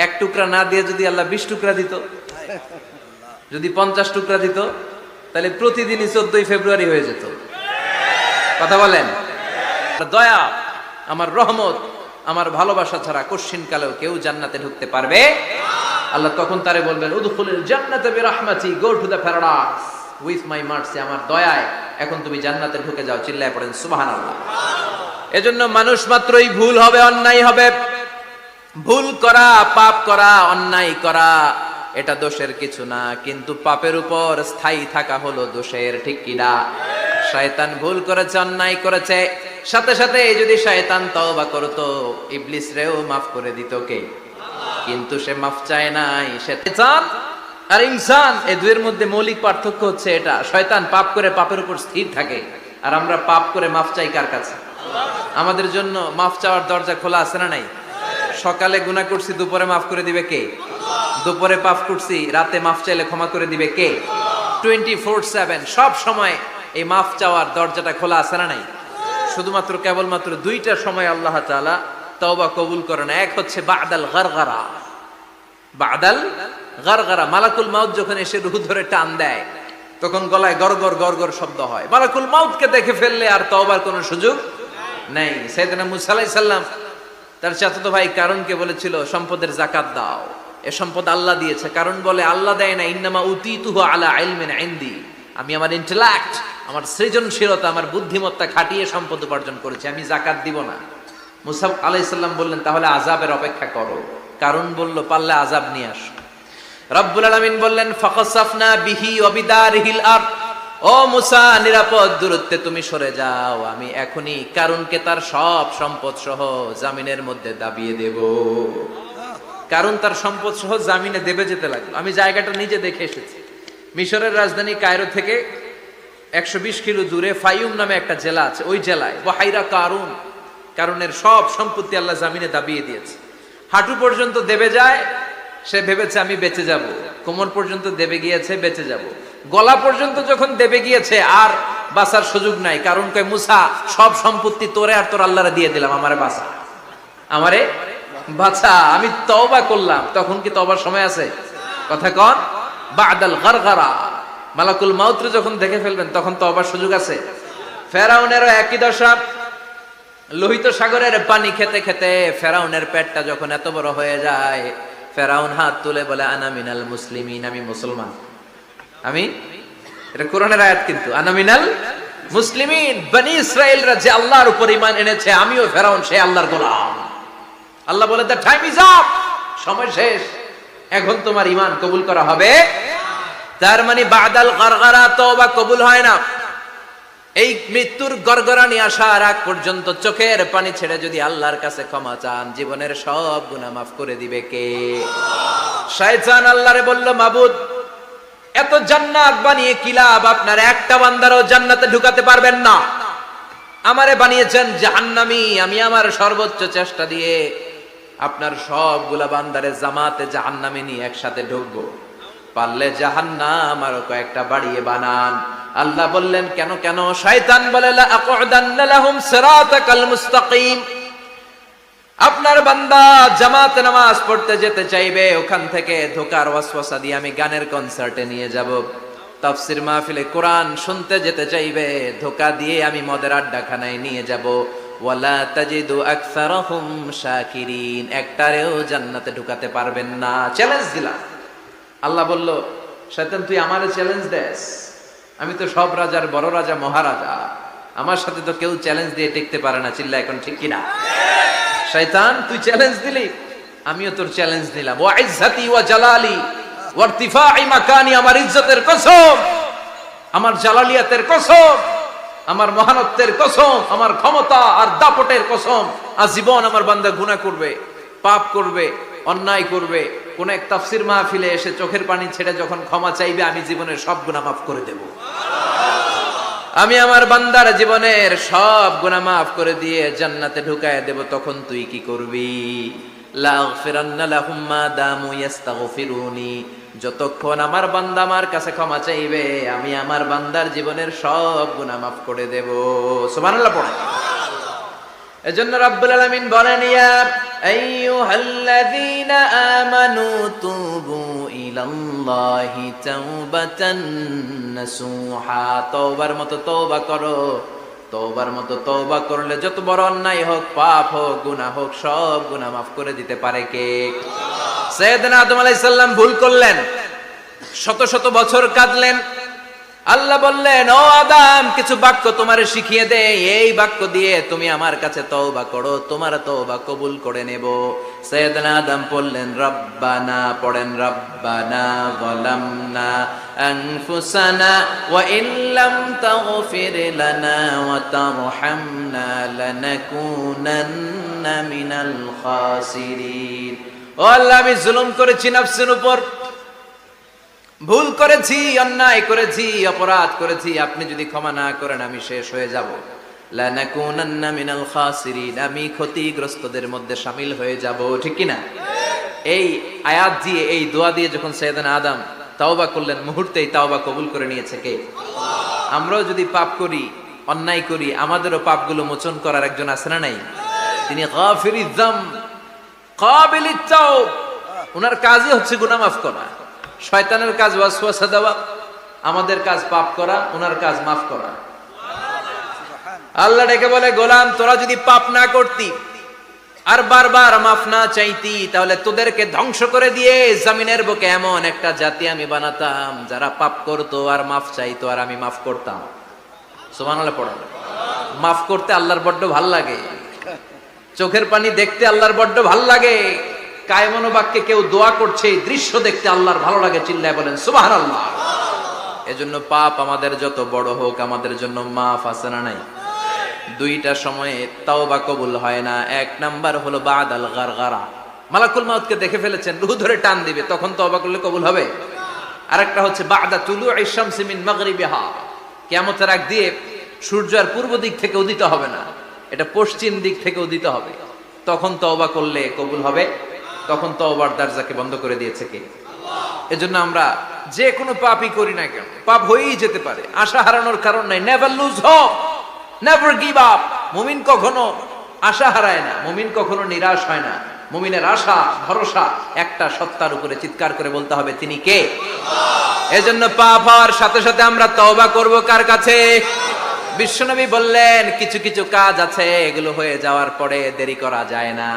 এক টুকরা না দিয়ে যদি আল্লাহ ২০ টুকরা দিত, যদি ৫০ টুকরা দিত, তাহলে প্রতিদিনই ১৪ই ফেব্রুয়ারি হয়ে যেত। কথা বলেন। দয়া, আমার রহমত, আমার ভালোবাসা ছাড়া কশ্চিন কালেও কেউ জান্নাতে ঢুকতে পারবে। আল্লাহ তখন তারে বলবেন, উদখুলুল জান্নাতা বিরাহমাতি, go to the paradise with my mercy, আমার দয়ায় এখন তুমি জান্নাতে ঢুকে যাও। চিল্লায় পড়েন সুবহানাল্লাহ। এজন্য মানুষ মাত্রই ভুল হবে, অন্যায় হবে। ভুল করা, পাপ করা, অন্যায় করা এটা দোষের কিছু না, কিন্তু পাপের উপর স্থায়ী থাকা হলো দোষের। ঠিক কিনা? শয়তান ভুল করেছে, অন্যায় করেছে, সাথে সাথে যদি শয়তান তওবা করতো, ইবলিস রেও মাফ করে দিত কে? কিন্তু সে মাফ চায় নাই। শয়তান আর ইনসান, এই দুইয়ের মধ্যে মৌলিক পার্থক্য হচ্ছে এটা। শয়তান পাপ করে পাপের উপর স্থির থাকে, আর আমরা পাপ করে মাফ চাই কার কাছে? আমাদের জন্য মাফ চাওয়ার দরজা খোলা আছে না নাই? সকালে গুনাহ করছি, দুপুরে মাফ করে দিবে কে? দুপুরে পাপ করছি, রাতে মাফ চাইলে ক্ষমা করে দিবে কে? 24/7 সব সময় এই মাফ চাওয়ার দরজাটা খোলা আছে না নাই? শুধুমাত্র কেবলমাত্র দুইটা সময় আল্লাহ তাআলা তওবা কবুল করেন। এক হচ্ছে বাদাল গারগারা। বাদাল গারগারা, মালাকুল মাউত যখন এসে রূহ ধরে টান দেয়, তখন গলায় গরগর গরগর শব্দ হয়। মালাকুল মাউতকে দেখে ফেললে আর তওবার কোনো সুযোগ নেই। সাইয়েদনা মুসা আলাইহিস সালাম তার চাচাতো ভাই কারুনকে বলেছিল, সম্পদের যাকাত দাও, এ সম্পদ আল্লাহ দিয়েছে। কারণ বলে, আল্লাহ দেয় না, ইন্নামা উতীতুহু আলা ইলমিন ইনদি, আমি আমার ইন্টেলেক্ট, আমার সৃজনশীলতা, আমার বুদ্ধিমত্তা খাটিয়ে সম্পদ উপার্জন করেছি, আমি যাকাত দিব না। মুসা আলাইহিস সালাম বললেন, তাহলে আযাবের অপেক্ষা করো। কারণ বলল, পারলে আযাব নিয়ে আসো। রব্বুল আলামিন বললেন, ফাখাসাফনা বিহি ওয়া বিদারিহিল আরদ, ও মুসা নিরাপদ দূরত্বে তুমি সরে যাও, আমি এখনই কারুনকে তার সব সম্পদ সহ জামিনের মধ্যে দাবিয়ে দেব। কারণ তার সম্পদ সহ জামিনে দেবে যেতে লাগলো। আমি জায়গাটা নিজে দেখে এসেছি। মিশরের রাজধানী কায়রো থেকে ১২০ কিলো দূরে ফাইউম নামে একটা জেলা আছে, ওই জেলায় ওয়াহাইরা কারুন, কারণের সব সম্পত্তি আল্লাহ জামিনে দাবিয়ে দিয়েছে। হাঁটু পর্যন্ত দেবে যায়, সে ভেবেছে আমি বেঁচে যাব। কোমর পর্যন্ত দেবে গিয়েছে, বেঁচে যাব। গলা পর্যন্ত যখন দেবে গিয়েছে, আর বাঁচার সুযোগ নাই। কারণ কয়, মুসা সব সম্পত্তি তোরে আর তোর আল্লাহরে দিয়ে দিলাম, আমারে বাঁচা, আমারে বাঁচা, আমি তওবা করলাম। তখন কি তওবার সময় আছে? কথা কন। বাদাল গারগারা, মালাকুল মাউত যখন দেখে ফেলবেন, তখন তওবার সুযোগ আছে? ফেরাউনেরও একই দশা। লোহিত সাগরের পানি খেতে খেতে ফেরাউনের পেটটা যখন এত বড় হয়ে যায়, ফেরাউন হাত তুলে বলে, আনা মিনাল মুসলিমিন, আমি মুসলমান, আমি এটা কোরআনের আয়াত, কিন্তু আনা মিনাল মুসলিমিন, বনি ইসরাইলরা যে আল্লাহর উপর ঈমান এনেছে, আমিও ফেরাউন সে আল্লাহর গোলাম। আল্লাহ বলে দ্য টাইম ইজ আপ, সময় শেষ, এখন তোমার ঈমান কবুল করা হবে। তার মানে বাদাল গরগরা তওবা কবুল হয় না। এই মৃত্যুর গরগরানি আসার আগ পর্যন্ত চোখের পানি ছেড়ে যদি আল্লাহর কাছে ক্ষমা চান, জীবনের সব গুনাহ মাফ করে দিবে কে? শয়তান আল্লাহরে বলল, মাবুদ এত জান্নাত বানিয়ে কি লাভ, আপনার একটা বান্দারও জান্নাতে ঢুকাতে পারবেন না। আমারে বানিয়েছেন জাহান্নামী, আমি আমার সর্বোচ্চ চেষ্টা দিয়ে আপনার সবগুলা বান্দারে জামাতে জাহান্নামে নিয়ে একসাথে ঢুকবো, পারলে জাহান্নাম আরো কয়েকটা বাড়িয়ে বানান। আল্লাহ বললেন কেন কেন? শয়তান বলে লা আকুদান্না লাহুম সিরাতাকাল মুস্তাকিম, আপনার বান্দা জামাতে নামাজ পড়তে যেতে চাইবে, ওখান থেকে ধোকার ওয়াসওয়াসা দিয়ে আমি গানের কনসার্টে নিয়ে যাব। তাফসীর মাহফিলে কোরআন শুনতে যেতে চাইবে, ধোকা দিয়ে আমি মদের আড্ডাখানায় নিয়ে যাব। ওয়ালা তাজিদু আকসারাহুম শাকিরিন, একটারেও জান্নাতে ঢুকাতে পারবেন না। চ্যালেঞ্জ দিলাম। আল্লাহ বলল, শয়তান তুই আমারে চ্যালেঞ্জ দেস? আমি তো সব রাজার বড় রাজা, মহারাজা, আমার সাথে তো কেউ চ্যালেঞ্জ দিয়ে টিকতে পারে না। চিল্লা এখন ঠিক কিনা? শয়তান তুই চ্যালেঞ্জ দিলি, আমিও তোর চ্যালেঞ্জ দিলাম। ওয়া ইজ্জতি ওয়া জালালি ওয়া ইরতিফাই মাকানি, আমার ইজ্জতের কসম, আমার জালালিয়াতের কসম, আমার মহানত্বের কসম, আমার ক্ষমতা আর দাপটের কসম, আজীবন আমার বান্দা গুনাহ করবে, পাপ করবে, অন্যায় করবে, কোন এক তাফসীর মাহফিলে এসে চোখের পানি ছেড়ে যখন ক্ষমা চাইবে, আমি জীবনের সব গুনাহ মাফ করে দেব। আমি আমার বান্দার জীবনের সব গুনাহ মাফ করে দিয়ে জান্নাতে ঢুকায় দেব। তখন তুই কি করবি? লাগফিরান্না লাহুম মা দামু ইস্তাগফিরুনি, যতক্ষণ আমার বান্দা আমার কাছে ক্ষমা চাইবে, আমি আমার বান্দার জীবনের সব গুনাহ মাফ করে দেব। সুবহানাল্লাহ পড়ে। এজন্য রাব্বুল আলামিন বলেন, ইয়া আইয়ুহাল্লাযীনা আমানু তুবু ইলাল্লাহি তাওবাতান নাসুহা, তওবার মতো তওবা করো। তওবার মতো তওবা করলে যত বড় অন্যায় হোক, পাপ হোক, গুনাহ হোক, সব গুনাহ মাফ করে দিতে পারে কে? সাইয়েদনা আদম আলাইহিস সালাম ভুল করলেন, শত শত বছর কাঁদলেন। আল্লাহ বললেন, ও আদম, কিছু বাক্য তোমারে শিখিয়ে দে, এই বাক্য দিয়ে তুমি আমার কাছে তওবা করো, তোমার তওবা কবুল করে নেব। সাইয়েদনা আদম বললেন, রব্বানা, পড়েন, রব্বানা যালামনা আনফুসানা ওয়া ইল্লাম তাগফির লানা ওয়া তারহামনা লানাকুনান্না মিনাল খাসিরিন। ও আল্লাহ, আমি জুলুম করেছি নফসের উপর, ভুল করেছি, অন্যায় করেছি, অপরাধ করেছি, আপনি যদি ক্ষমা না করেন আমি শেষ হয়ে যাব। লানাকুনান্না মিনাল খাসিরিন, আমি ক্ষতিগ্রস্তদের মধ্যে শামিল হয়ে যাব। ঠিক কি না? এই আয়াত দিয়ে, এই দোয়া দিয়ে যখন সাইয়েদনা আদম তাওবা করলেন, মুহূর্তেই তাওবা কবুল করে নিয়েছে কে? আমরাও যদি পাপ করি, অন্যায় করি, আমাদেরও পাপগুলো মোচন করার একজন আছে না নাই? তিনি গাফিরিয যাম, কাবিলিত তাওব। ওনার কাজই হচ্ছে গুনাহ মাফ করা। শয়তানের কাজ ওয়াসওয়াসা দেওয়া, আমাদের কাজ পাপ করা, ওনার কাজ মাফ করা। আল্লাহ ডেকে বলে, গোলাম তোরা যদি পাপ না করতি আর বারবার মাফ না চাইতি, তাহলে তোদেরকে ধ্বংস করে দিয়ে জমিনের বুকে এমন একটা জাতি আমি বানাতাম যারা পাপ করতো আর মাফ চাইতো, আর আমি মাফ করতাম। সুবহানাল্লাহ পড়ো। মাফ করতে আল্লাহর বড্ড ভাল লাগে, চোখের পানি দেখতে আল্লাহর বড্ড ভাল লাগে। কায়মনো বাক্যে কেউ দোয়া করছে, এই দৃশ্য দেখতে আল্লাহর ভালো লাগে। চিল্লায় বলেন সুবহানাল্লাহ। এজন্য পাপ আমাদের যত বড় হোক, আমাদের জন্য মাফ আছে না নাই? দুইটা সময়ে তাওবা কবুল হয় না। এক নাম্বার হলো বাদাল গারগারা, মালাকুল মাউতকে দেখে ফেলেছেন, রূহ ধরে টান দিবে, তখন তওবা করলে কবুল হবে। আরেকটা হচ্ছে বাদা তুলুই শামসি মিন মাগরিবিহা, কিয়ামতের আগ দিয়ে সূর্য আর পূর্ব দিক থেকে উদিত হবে না, এটা পশ্চিম দিক থেকে উদিত হবে, তখন তওবা করলে কবুল হবে। তখন তওবার দরজাকে বন্ধ করে দিয়েছে কে? এজন্য আমরা যে কোনো পাপই করি না কেন, পাপ হয়েই যেতে পারে, আশা হারানোর কারণ নাই। Never lose hope, never give up. মুমিন কখনো আশা হারায় না, মুমিন কখনো নিরাশ হয় না। মুমিনের আশা ভরসা একটা সত্তার উপরে। চিৎকার করে বলতে হবে, তিনি কে? এজন্য পাপ হওয়ার সাথে সাথে আমরা তওবা করব কার কাছে? বিশ্বনবী বললেন, কিছু কিছু কাজ আছে, এগুলো হয়ে যাওয়ার পরে দেরি করা যায় না।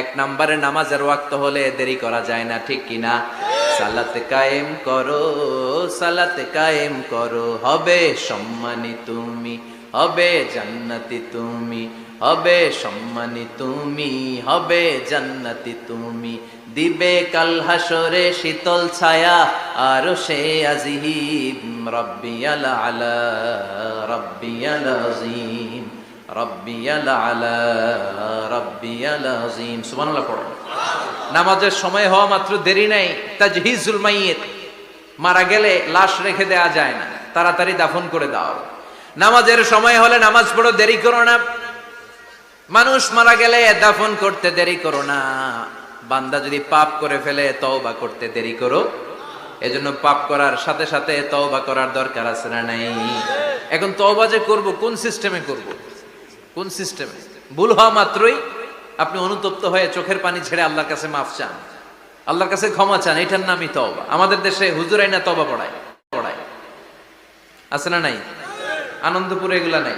এক নম্বরে নামাজের ওয়াক্ত হলে দেরি করা যায় না, ঠিক কিনা? সালাত কায়েম করো, সালাত কায়েম করো, হবে সম্মানী তুমি, হবে জান্নাতি তুমি, হবে সম্মানী তুমি, হবে জান্নাতি তুমি, দিবে কাল হাসরে শীতল ছায়া আর সে আজিম, রব্বিয়াল আলা রব্বিয়াল আযীম, রব্বিয়াল আলা রব্বিয়াল আযীম। সুবহানাল্লাহ পড়ো। নামাজের সময় হওয়া মাত্র দেরি নাই, তাজহিজুল মাইয়িত, মারা গেলে লাশ রেখে দেয়া যায় না, তাড়াতাড়ি দাফন করে দাও। নামাজের সময় হলে নামাজ পড়ো, দেরি করো না। মানুষ মারা গেলে দাফন করতে দেরি করো না। বান্দা যদি পাপ করে ফেলে তওবা করতে দেরি করো। এজন্য পাপ করার সাথে সাথে তওবা করার দরকার আছে না নাই? এখন তওবা যে করব কোন সিস্টেমে করব? কোন সিস্টেমে? ভুল হওয়া মাত্রই আপনি অনুতপ্ত হয়ে চোখের পানি ছেড়ে আল্লাহর কাছে মাফ চান, আল্লাহর কাছে ক্ষমা চান, এটার নামই তওবা। আমাদের দেশে হুজুরাই না তওবা পড়ায়, আছে না নাই? আনন্দপুরে এগুলা নাই,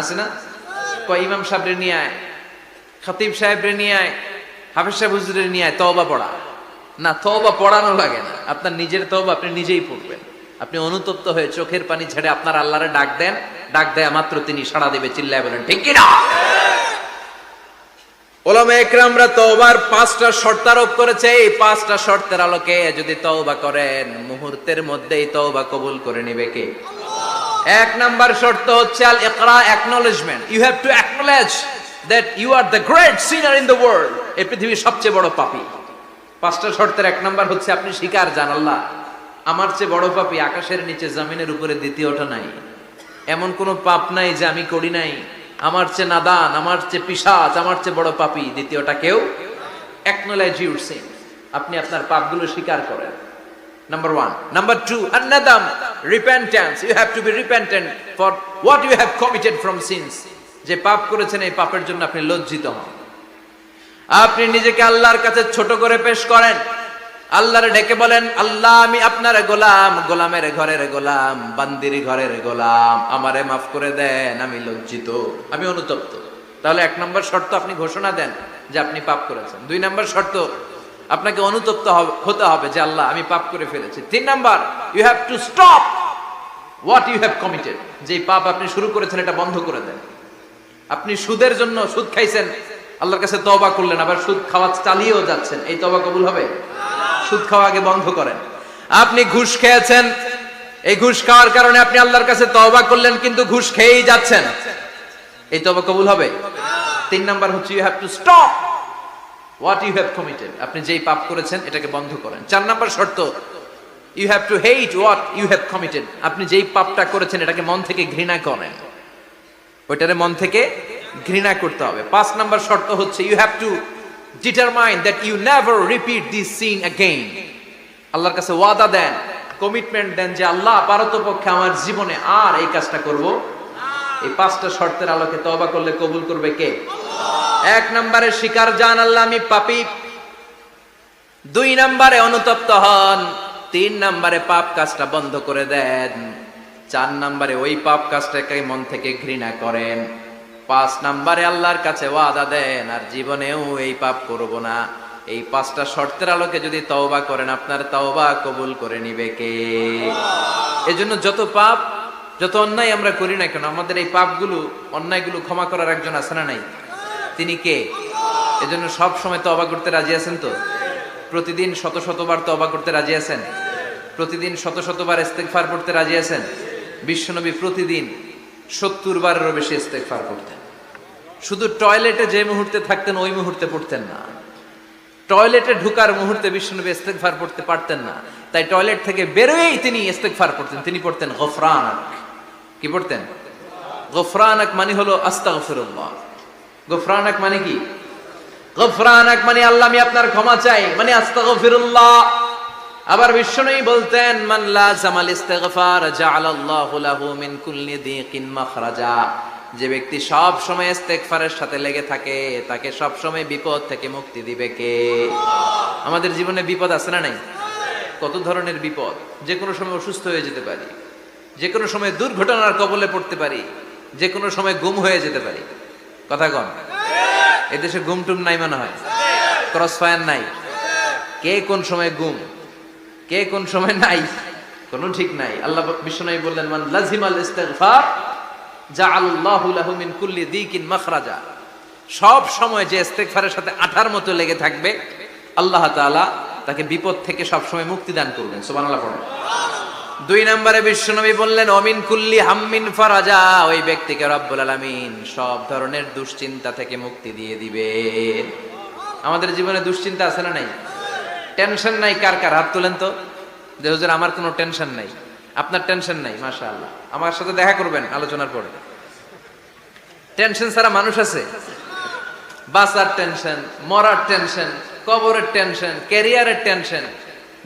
আছে না? কয় ইমাম সাহেবরে নিয়ে আয়, খতিব সাহেবরে নিয়ে আয়, হাফেজ সাহেব হুজুরের নিয়ে আয়, তওবা পড়া। না, তওবা পড়ানো লাগে না, আপনার নিজের তওবা আপনি নিজেই পড়বেন। আপনি অনুতপ্ত হয়ে চোখের পানি ছেড়ে আপনার আল্লাহরে ডাক দেন, ডাক দেয়া মাত্র তিনি সাড়া দিবে। চিল্লায় বলেন ঠিক কি না? উলামা ইকরামরা তওবার 5টা শর্ত আরোপ করেছে। এই 5টা শর্তের আলোকে যদি তওবা করেন মুহূর্তের মধ্যেই তওবা কবুল করে নেবে কে? আল্লাহ। 1 নাম্বার শর্ত হচ্ছে আল ইকরা, acknowledgement. You have to acknowledge that you are the great sinner in the world. এই পৃথিবীর সবচেয়ে বড় পাপী। 5টা শর্তের 1 নাম্বার হচ্ছে আপনি স্বীকার জান, আল্লাহ আমার চেয়ে বড় পাপী আকাশের নিচে জমিনের উপরে দ্বিতীয়টা নাই। এমন কোন পাপ নাই যে আমি করি নাই। আমার চেয়ে নাদান, আমার চেয়ে পিশাচ, আমার চেয়ে বড় পাপী দ্বিতীয়টা কেউ। অ্যাকনলেজ ইউর সিন, আপনি আপনার পাপগুলো স্বীকার করেন। নাম্বার 1। নাম্বার 2, আন-নাদাম, repentance. You have to be repentant for what you have committed from sins. যে পাপ করেছেন এই পাপের জন্য আপনি লজ্জিত হন। আপনি নিজেকে আল্লাহর কাছে ছোট করে পেশ করেন, আল্লাহরে ডেকে বলেন, আল্লাহ আমি আপনার গোলাম, গোলামের ঘরের গোলাম, বান্দির ঘরের গোলাম, আমারে মাফ করে দেন, আমি লজ্জিত, আমি অনুতপ্ত। তাহলে 1 নম্বর শর্ত আপনি ঘোষণা দেন যে আপনি পাপ করেছেন। 2 নম্বর শর্ত আপনাকে অনুতপ্ত হতে হবে যে আল্লাহ আমি পাপ করে ফেলেছি। 3 number, you have to stop what you have committed. যে পাপ আপনি শুরু করেছেন এটা বন্ধ করে দেন। আপনি সুদের জন্য সুদ খাইছেন, আল্লাহর কাছে তওবা করলেন, আবার সুদ খাওয়া চালিয়েও যাচ্ছেন, এই তওবা কবুল হবে? সুদ খাওয়া আগে বন্ধ করেন। আপনি ঘুষ খেয়েছেন, এই ঘুষ খাওয়ার কারণে আপনি আল্লাহর কাছে তওবা করলেন কিন্তু ঘুষ খেয়েই যাচ্ছেন, এই তওবা কবুল হবে? 3 নাম্বার হচ্ছে you have to stop what you have committed. আপনি যেই পাপ করেছেন এটাকে বন্ধ করেন। 4 নাম্বার শর্ত, you have to hate what you have committed. আপনি যেই পাপটা করেছেন এটাকে মন থেকে ঘৃণা করেন, ওইটারে মন থেকে ঘৃণা করতে হবে। 5 নাম্বার শর্ত হচ্ছে you have to determine that you never repeat this sin again. আল্লাহর কাছে ওয়াদা দেন, কমিটমেন্ট দেন যে আল্লাহ পারতপক্ষে আমার জীবনে আর এই কাজটা করব। এই 5টা শর্তের আলোকে তওবা করলে কবুল করবে কে? আল্লাহ। 1 নম্বরে স্বীকার জান আল্লাহ আমি পাপী। 2 নম্বরে অনুতপ্ত হন। 3 নম্বরে পাপ কাজটা বন্ধ করে দেন। 4 নম্বরে ওই পাপ কাজটাকে মন থেকে ঘৃণা করেন। 5 নম্বরে আল্লাহর কাছে ওয়াদা দেন আর জীবনেও এই পাপ করব না। এই 5টা শর্তের আলোকে যদি তওবা করেন আপনার তওবা কবুল করে নিবে কে? আল্লাহ। এজন্য যত পাপ, যত অন্যায় আমরা করি না কেন, আমাদের এই পাপগুলো, অন্যায়গুলো ক্ষমা করার একজন আছে না নাই? তিনি কে? আল্লাহ। এজন্য সব সময় তওবা করতে রাজি আছেন তো? প্রতিদিন শত শতবার তওবা করতে রাজি আছেন? প্রতিদিন শত শতবার ইস্তেগফার পড়তে রাজি আছেন? বিশ্বনবী প্রতিদিন 70 বারেরও বেশি ইস্তেগফার করতেন। শুধু টয়লেটে যে মুহূর্তে থাকতেন ওই মুহূর্তে পড়তেন না। টয়লেটে ঢুকার মুহূর্তে বিশ্বনবী ইস্তেগফার পড়তে পারতেন না, তাই টয়লেট থেকে বেরোয়েই তিনি ইস্তেগফার পড়তেন। তিনি পড়তেন গফরানাক। কি পড়তেন? গফরানাক মানে হলো আস্তাগফিরুল্লাহ। গফরানাক মানে কি? গফরানাক মানে আল্লাহ আমি আপনার ক্ষমা চাই, মানে আস্তাগফিরুল্লাহ। আবার বিশ্বনবী বলতেন মান লাযামাল ইস্তিগফার জাআলাল্লাহু লাহু মিন কুল্লি দিকিন মাখরাজা। যে ব্যক্তি সব সময় ইস্তেগফারের সাথে লেগে থাকে তাকে সব সময় বিপদ থেকে মুক্তি দিবে কে? আল্লাহ। আমাদের জীবনে বিপদ আছে না নাই? কত ধরনের বিপদ। যে কোনো সময় অসুস্থ হয়ে যেতে পারি, যে কোনো সময় দুর্ঘটনার কবলে পড়তে পারি, যে কোনো সময় গুম হয়ে যেতে পারি। কথা কন, এদেশে গুম টুম নাই মনে হয়, ক্রস ফায়ার নাই, কে কোন সময় গুম, কে কোন সময় নাই, কোনো ঠিক নাই। আল্লাহ বিশ্বনবী বললেন, মান লাজিমাল ইস্তিগফার জাআলাল্লাহু লাহু মিন কুল্লি দিকিন মাখরাজা। সব সময় যে ইস্তিগফারের সাথে আঠার মতো লেগে থাকবে, আল্লাহ তাআলা তাকে বিপদ থেকে সব সময় মুক্তি দান করবেন। সুবহানাল্লাহ পড়েন। 2 নম্বরে বিশ্বনবী বললেন, অমিন কুল্লি হাম্মিন ফারাজা। ওই ব্যক্তিকে রব্বুল আলামিন সব ধরনের দুশ্চিন্তা থেকে মুক্তি দিয়ে দিবেন। আমাদের জীবনে দুশ্চিন্তা আছে না নাই? টেনশন নাই কার কার? হাত তোলেন তো। যে হুজুর আমার কোনো টেনশন নাই। আপনার টেনশন নাই, মাশাআল্লাহ। আমার সাথে দেখা করবেন আলোচনার পরে। টেনশন ছাড়া মানুষ আছে? বাঁচার টেনশন, মরার টেনশন, কবরের টেনশন, ক্যারিয়ারের টেনশন,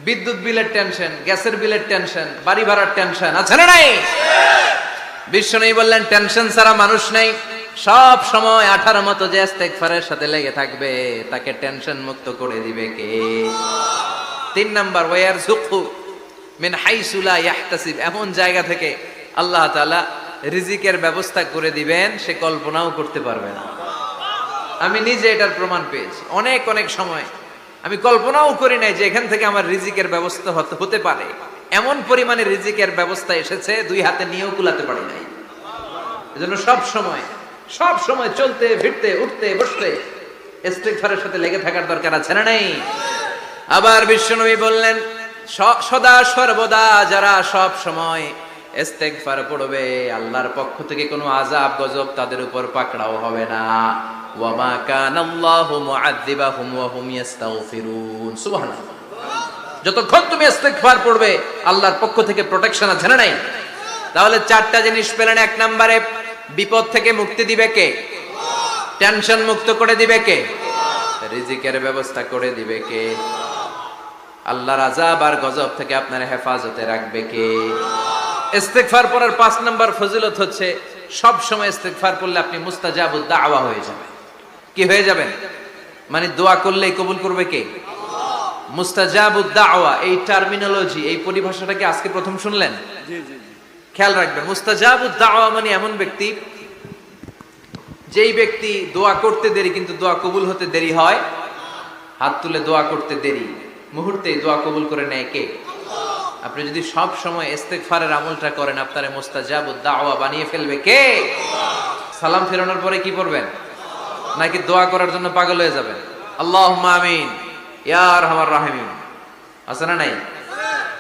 বিদ্যুৎ বিলের টেনশন, গ্যাসের বিলের টেনশন, বাড়ি ভাড়ার টেনশন আছে না নাই? বিশ্বনবী বললেন, টেনশন ছাড়া মানুষ নাই। সব সময় আঠার মতো যে ইস্তিগফারের সাথে লেগে থাকবে, তাকে টেনশন মুক্ত করে দিবে কে? 3 নাম্বার, ওয়ারযুকহু মিন হাইসু লা ইয়াহতাসিব। এমন জায়গা থেকে আল্লাহ তাআলা রিজিকের ব্যবস্থা করে দিবেন, সে কল্পনাও করতে পারবে না। আমি নিজে এটার প্রমাণ পেয়েছি। অনেক অনেক সময় আমি কল্পনাও করি নাই যে এখান থেকে আমার রিজিকের ব্যবস্থা হতে পারে। এমন পরিমাণে রিজিকের ব্যবস্থা এসেছে, 2 হাতে নিয়েও কুলাতে পারি নাই। এজন্য সব সময় চলতে ফিরতে উঠতে বসতে ইস্তিগফারের সাথে লেগে থাকার দরকার আছে না নাই? আবার বিশ্বনবী বললেন, সদা সর্বদা যারা সব সময় ইস্তিগফার পড়বে, আল্লাহর পক্ষ থেকে কোনো আযাব গজব তাদের উপর পাকড়াও হবে না। ওয়া মা কানাল্লাহু মুআযযিবাহুম ওয়া হুম ইস্তাগফিরুন। সুবহানাল্লাহ। যতক্ষণ তুমি ইস্তিগফার পড়বে, আল্লাহর পক্ষ থেকে প্রোটেকশন আছে না নাই? তাহলে 4টা জিনিস পেলেন। 1 নম্বরে, বিপদ থেকে মুক্তি দিবে কে? টেনশন মুক্ত করে দিবে কে? রিজিকের ব্যবস্থা করে দিবে কে? আল্লাহর আযাব আর গজব থেকে আপনার হেফাজতে রাখবে কে? ইস্তিগফার পড়ার 5 নম্বর ফজিলত হচ্ছে, সব সময় ইস্তিগফার পড়লে আপনি মুস্তাজাবুদ দাওয়া হয়ে যাবেন। কি হয়ে যাবেন? মানে দোয়া করলেই কবুল করবে কে? মুস্তাজাবুদ দাওয়া, এই টার্মিনোলজি, এই পরিভাষাটাকে আজকে প্রথম শুনলেন? জি জি। খেয়াল রাখবেন, মুস্তাজাবুদ দাওয়া মানে এমন ব্যক্তি, যেই ব্যক্তি দোয়া করতে দেরি কিন্তু দোয়া কবুল হতে দেরি হয়। হাত তুলে দোয়া করতে দেরি, মুহূর্তেই দোয়া কবুল করে নেয় কে? আপনি যদি সব সময় ইস্তিগফারের আমলটা করেন, আপনারে মুস্তাজাবুদ দাওয়া বানিয়ে ফেলবে কে? সালাম ফেরানোর পরে কি পড়বেন? নাকি দোয়া করার জন্য পাগল হয়ে যাবেন? আল্লাহুম্মা আমিন ইয়া আরহামার রাহিমিন, আছে না নাই?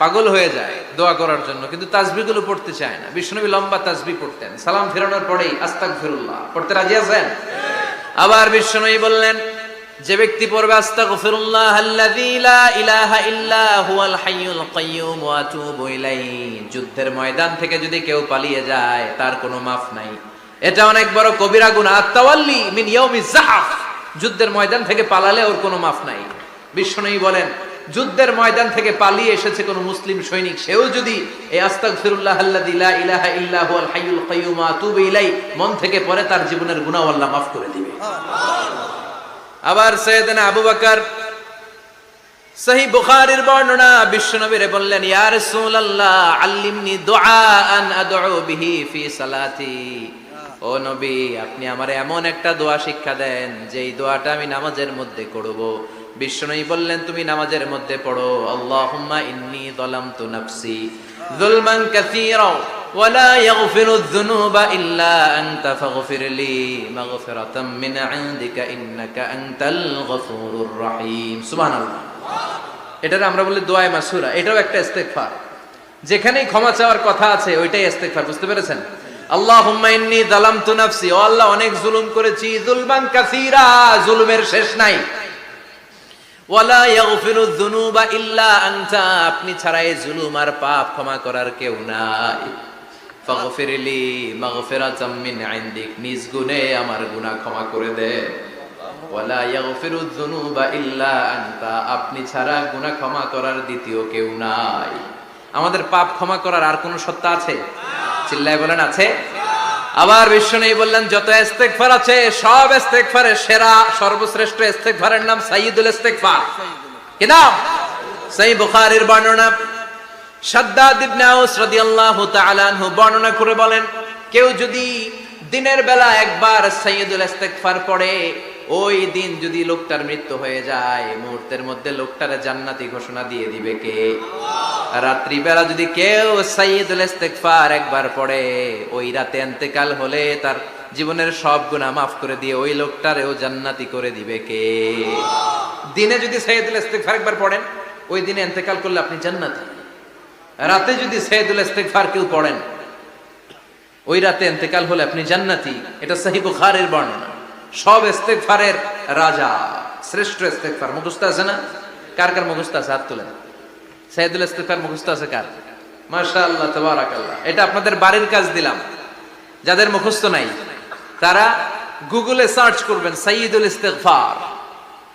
পাগল হয়ে যায় দোয়া করার জন্য, কিন্তু তাসবিহগুলো পড়তে চায় না। বিশ্বনবী লম্বা তাসবিহ পড়তেন, সালাম ফেরানোর পরেই আস্তাগফিরুল্লাহ পড়তে রাজি আছেন? আবার বিশ্বনবী বললেন, যে ব্যক্তি পড়বে আস্তাগফিরুল্লাহ আল্লাযী লা ইলাহা ইল্লা হুয়াল হাইয়ুল কাইয়্যুম ওয়া আতুবু ইলাইহি, যুদ্ধের ময়দান থেকে যদি কেউ পালিয়ে যায়, তার কোনো মাফ নাই। এটা অনেক বড় কবিরা গুনাহ। আত-তাওয়াল্লি মিন ইয়াউমিজ যাহফ, যুদ্ধের ময়দান থেকে পালালে ওর কোনো মাফ নাই। বিশ্বনবী বলেন, যুদ্ধের ময়দান থেকে পালিয়ে এসেছে কোন মুসলিম সৈনিক, সেও যদি এই আস্তাগফিরুল্লাহ আল্লাযী লা ইলাহা ইল্লা হুয়াল হাইয়ুল কাইয়্যুম ওয়া আতুবু ইলাইহি মন থেকে পড়ে, তার জীবনের গুনাহ আল্লাহ মাফ করে দিবে। আবার সাইয়েদনা আবু বকর, সহিহ বুখারীর বর্ণনা, বিশ্বনবীরে বললেন, ইয়া রাসূলুল্লাহ আল্লিমনি দুআআন আদউ বিহি ফি সালাতি। ও নবী, আপনি আমারে এমন একটা দোয়া শিক্ষা দেন, যেই দোয়াটা আমি নামাজের মধ্যে করব। বিশ্বনবী বললেন, তুমি নামাজের মধ্যে পড়ো, আল্লাহুম্মা ইন্নী যালামতু নাফসি যুলমান কাসীরা ওয়া লা ইয়াগফিরুয যুনুবা ইল্লা আনতা ফাগফিরলি মাগফিরাতাম মিন ইনদিকা ইন্নাকা আনতাল গফুরুর রহিম। সুবহানাল্লাহ। এটারে আমরা বলি দোয়ায়ে মাসুরা। এটাও একটা ইস্তিগফার। যেখানেই ক্ষমা চাওয়ার কথা আছে, ওইটাই ইস্তিগফার। বুঝতে পেরেছেন? আল্লাহুম্মা ইন্নী যালামতু নাফসি, ও আল্লাহ অনেক জুলুম করেছি, যুলমান কাসীরা, জুলুমের শেষ নাই। ওয়ালা ইয়াগফিরুয যুনুবা ইল্লা আনতা, আপনি ছাড়া এই জুলুম আর পাপ ক্ষমা করার কেউ নাই। ফাগফিরলি মাগফিরাতাম মিন ইনদিক, নিজ গুণে আমার গুনাহ ক্ষমা করে দে। ওয়ালা ইয়াগফিরুয যুনুবা ইল্লা আনতা, আপনি ছাড়া গুনাহ ক্ষমা করার দ্বিতীয় কেউ নাই। আমাদের পাপ ক্ষমা করার আর কোন সত্তা আছে? চিল্লায় বলেন, আছে? আবার বিশ্বনবী বললেন, যত ইস্তিগফার আছে, সব ইস্তিগফারের সেরা সর্বশ্রেষ্ঠ ইস্তিগফারের নাম সাইয়্যিদুল ইস্তিগফার। কি নাম? সহিহ বুখারীর বর্ণনা, শাদ্দাদ ইবনে আউস রাদিয়াল্লাহু তাআলা আনহু বর্ণনা করে বলেন, কেউ যদি দিনের বেলা একবার সাইয়্যিদুল ইস্তিগফার পড়ে, ওই দিন যদি লোকটার মৃত্যু হয়ে যায়, মুহূর্তের মধ্যে লোকটারে জান্নাতি ঘোষণা দিয়ে দিবে কে? রাত্রিবেলা যদি কেউ সাইয়্যিদুল ইস্তিগফার একবার পড়ে, ওই রাতে ইন্তেকাল হলে তার জীবনের সব গুনাহ মাফ করে দিয়ে ওই লোকটারেও জান্নাতি করে দিবে কে? দিনে যদি সাইয়্যিদুল ইস্তিগফার একবার পড়েন, ওই দিনে ইন্তেকাল করলে আপনি জান্নাতি। রাতে যদি সাইয়্যিদুল ইস্তিগফার কেউ পড়েন, ওই রাতে ইন্তেকাল হলে আপনি জান্নাতি। এটা সহিহ বুখারীর বর্ণনা। সব ইস্তিগফারের রাজা, শ্রেষ্ঠ ইস্তিগফার মুখস্থ আছে না? কার কার মুখস্থ আছে? হাত তুলেন। সাইয়্যিদুল ইস্তিগফার মুখস্থ আছে কার? মাশাআল্লাহ, তাবারাকাল্লাহ। এটা আপনাদের বাড়ির কাজ দিলাম। যাদের মুখস্থ নাই তারা গুগলে সার্চ করবেন সাইয়্যিদুল ইস্তিগফার,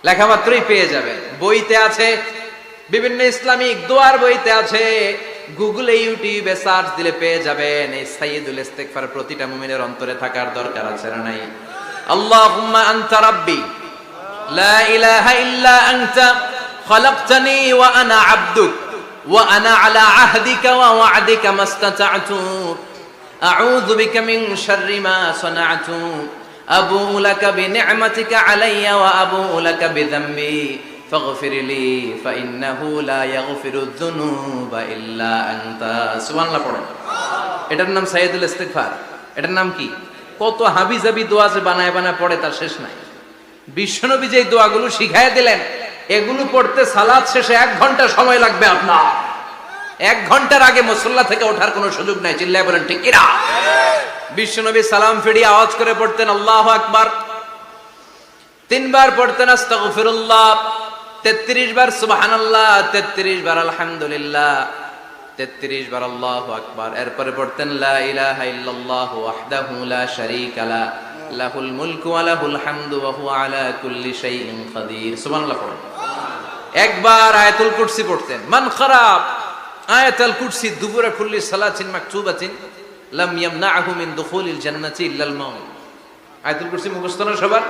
লেখা মাত্রই পেয়ে যাবেন। বইতে আছে, বিভিন্ন ইসলামিক দোয়ার বইতে আছে, গুগলে ইউটিউবে সার্চ দিলে পেয়ে যাবেন। এই সাইয়্যিদুল ইস্তিগফার প্রতিটা মুমিনের অন্তরে থাকার দরকার আছে না নাই? আল্লাহুম্মা আনতা রাব্বি লা ইলাহা ইল্লা আনতা খালাকতানি ওয়া আনা আবদুক ওয়া আনা আলা আহদিকা ওয়া ওয়া'দিকা মাস্তাতা'তু আউযু বিকা মিন শাররি মা সানা'তু আবুউ লাকা বিনি'মাতিকা আলাইয়া ওয়া আবুউ লাকা বিযামবি ফাগফির লি ফাইন্নাহু লা ইয়াগফিরুয যুনুবা ইল্লা আনতা। সুবহানাল্লাহ পড়েন। এটার নাম সাইয়্যিদুল ইস্তিগফার। এটার নাম কি? কত হাবিজাবি দোয়া যে বানায় বানায় পড়ে তার শেষ নাই। বিশ্বনবী যে দোয়াগুলো শিখায় দিলেন, এগুলো পড়তে সালাত শেষে 1 ঘন্টা সময় লাগবে আপনার। 1 ঘন্টার আগে মুসল্লা থেকে ওঠার কোনো সুযোগ নাই। চিল্লায় বলেন ঠিক কিনা? বিশ্বনবী সালাম ফিরিয়ে আওয়াজ করে পড়তেন আল্লাহু আকবার, 3 বার পড়তেন আস্তাগফিরুল্লাহ, 33 বার সুবহানাল্লাহ, 33 বার আলহামদুলিল্লাহ, 33 বার আল্লাহু আকবার। এরপরে পড়তেন লা ইলাহা ইল্লাল্লাহ ওয়াহদাহু লা শারীকা লা লাহুল মুলকু ওয়া লাহুল হামদু ওয়া হুয়া আলা কুল্লি শাইইন কাদির। সুবহানাল্লাহ পড়েন। একবার আয়াতুল কুরসি পড়তেন। মান খারাব আয়াতুল কুরসি দুবুরা কুল্লি সালাতিন মাকতুবাতিন লাম ইয়ামনাহু মিন দুখুলিল জান্নাতি ইল্লাল মাউত। আয়াতুল কুরসি মুখস্থ না সবার?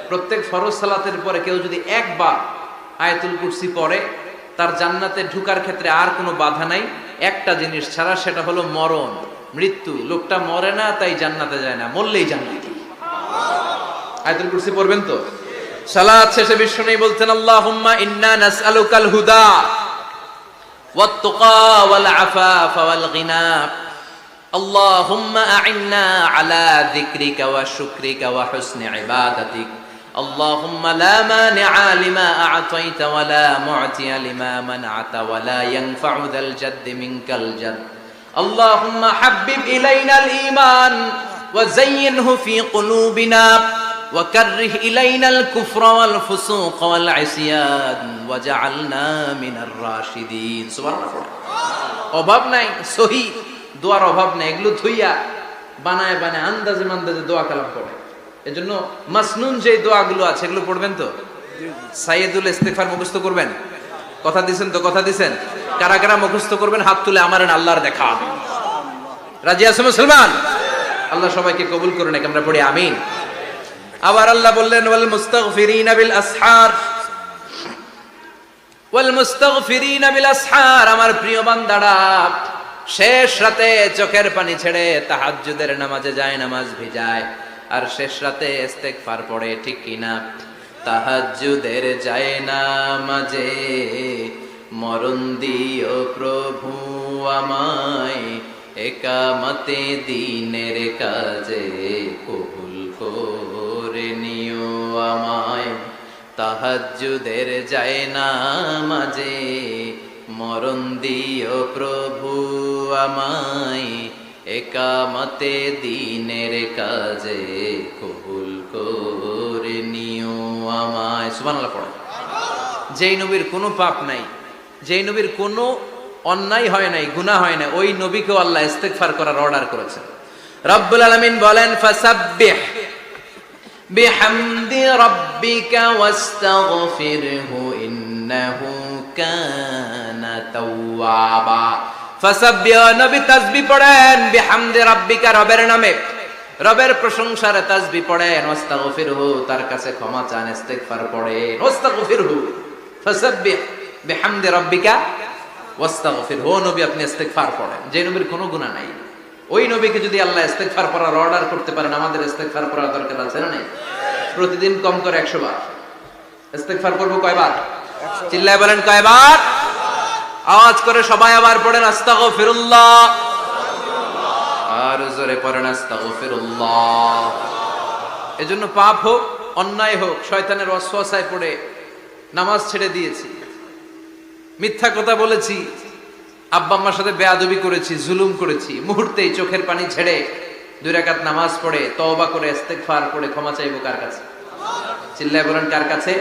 প্রত্যেক ফরজ সালাতের পরে কেউ যদি একবার আয়াতুল কুরসি পড়ে, তার জান্নাতে ঢোকার ক্ষেত্রে আর কোনো বাধা নাই, একটা জিনিস ছাড়া, সেটা হলো মরণ, মৃত্যু। লোকটা মরে না তাই জান্নাতে যায় না, মরলেই জান্নাতি। আয়াতুল কুরসি পড়বেন তো? সালাত শেষে বিষ্ণু বলতেন আল্লাহুম্মা ইন্না নাসআলুকাল হুদা ওয়াত তুকা ওয়াল আফাফা ওয়াল গিনা আল্লাহুম্মা আ'ইন্না আলা যিকরিকা ওয়া শুকরিকা ওয়া হুসনি ইবাদাতিক اللهم لا مانع لما أعطيت ولا معطي لما منعت ولا ينفع ذا الجد منك الجد اللهم حبب إلينا الإيمان وزينه في قلوبنا وكره إلينا الكفر والفسوق والعصيان وجعلنا من الراشدين سبحان الله অভাব নাই, সহি দোয়ার অভাব নাই। এগুলো থুইয়া বানায় বানায় আন্দাজে মান্দাজে দোয়া কালাম করে। এজন্য মাসনুন যে দোয়াগুলো আছে এগুলো পড়বেন তো? সাইয়্যিদুল ইস্তিগফার মুখস্থ করবেন? কথা দিছেন তো? কথা দিছেন? কারা কারা মুখস্থ করবেন হাত তুলে আমার আল্লাহর দেখা। রাজি আছো মুসলমান? আল্লাহ সবাইকে কবুল করুন। আমরা পড়ি আমিন। আবার আল্লাহ বললেন ওয়াল মুস্তাগফিরিনা বিল আসহার, ওয়াল মুস্তাগফিরিনা বিল আসহার। আমার প্রিয় বান্দারা শেষ রাতে চোখের পানি ছেড়ে তাহাজ্জুদের নামাজে যায়, নামাজ ভিজায়, আর শেষ রাতে ইস্তেগফার পড়ে, ঠিক কিনা? তাহাজ্জুদের যায় নামাজে মরণ দিও প্রভু আমায়, একামতে দিনের কাজে কবুল করে নিও আমায়। তাহাজ্জুদের যায় নামাজে মরণ দিও প্রভু আমায়, একামতে দিনের কাজে কবুল করে নিও আমায়। সুবহানাল্লাহ পড়ে। যেই নবীর কোনো পাপ নাই, যেই নবীর কোনো অন্যায় হয় নাই, গুনাহ হয় না, ওই নবীকেও আল্লাহ ইস্তেগফার করার অর্ডার করেছেন। রব্বুল আলামিন বলেন ফাসাব্বিহ বিহামদি রাব্বিকা ওয়াস্তাগফিরহু ইন্নাহু কানা তাওয়াবা। ফাসাব্বিহ, নবী তাসবিহ পড়েন, বিহামদি রাব্বিকা, রবের নামে, রবের প্রশংসার তাসবিহ পড়েন, ওয়াস্তাগফিরহু, তার কাছে ক্ষমা চান, ইস্তেগফার পড়েন, ওয়াস্তাগফিরহু। ফাসাব্বিহ বিহামদি রাব্বিকা ওয়াস্তাগফিরহু, নবী আপনি ইস্তেগফার পড়েন। যে নবীর কোনো গুনাহ নাই, ওই নবীকে যদি আল্লাহ ইস্তেগফার করার অর্ডার করতে পারেন, আমাদের ইস্তেগফার করার দরকার আছে না? নাই? প্রতিদিন কম করে 100 বার ইস্তেগফার করব কয়বার? চিল্লায় বলেন কয়বার? আওয়াজ করে সবাই আবার পড়েন আস্তাগফিরুল্লাহ, আর জোরে পড়েন আস্তাগফিরুল্লাহ। এজন্য পাপ হোক, অন্যায় হোক, শয়তানের ওয়াসওয়াসায় পড়ে নামাজ ছেড়ে দিয়েছি, মিথ্যা কথা বলেছি, আব্বা আম্মার সাথে বেয়াদবি করেছি, জুলুম করেছি, মুহূর্তেই চোখের পানি ছেড়ে 2 রাকাত নামাজ পড়ে তওবা করে ইস্তেগফার করে ক্ষমা চাইবো কার কাছে? চিল্লায় বলেন কার কাছে?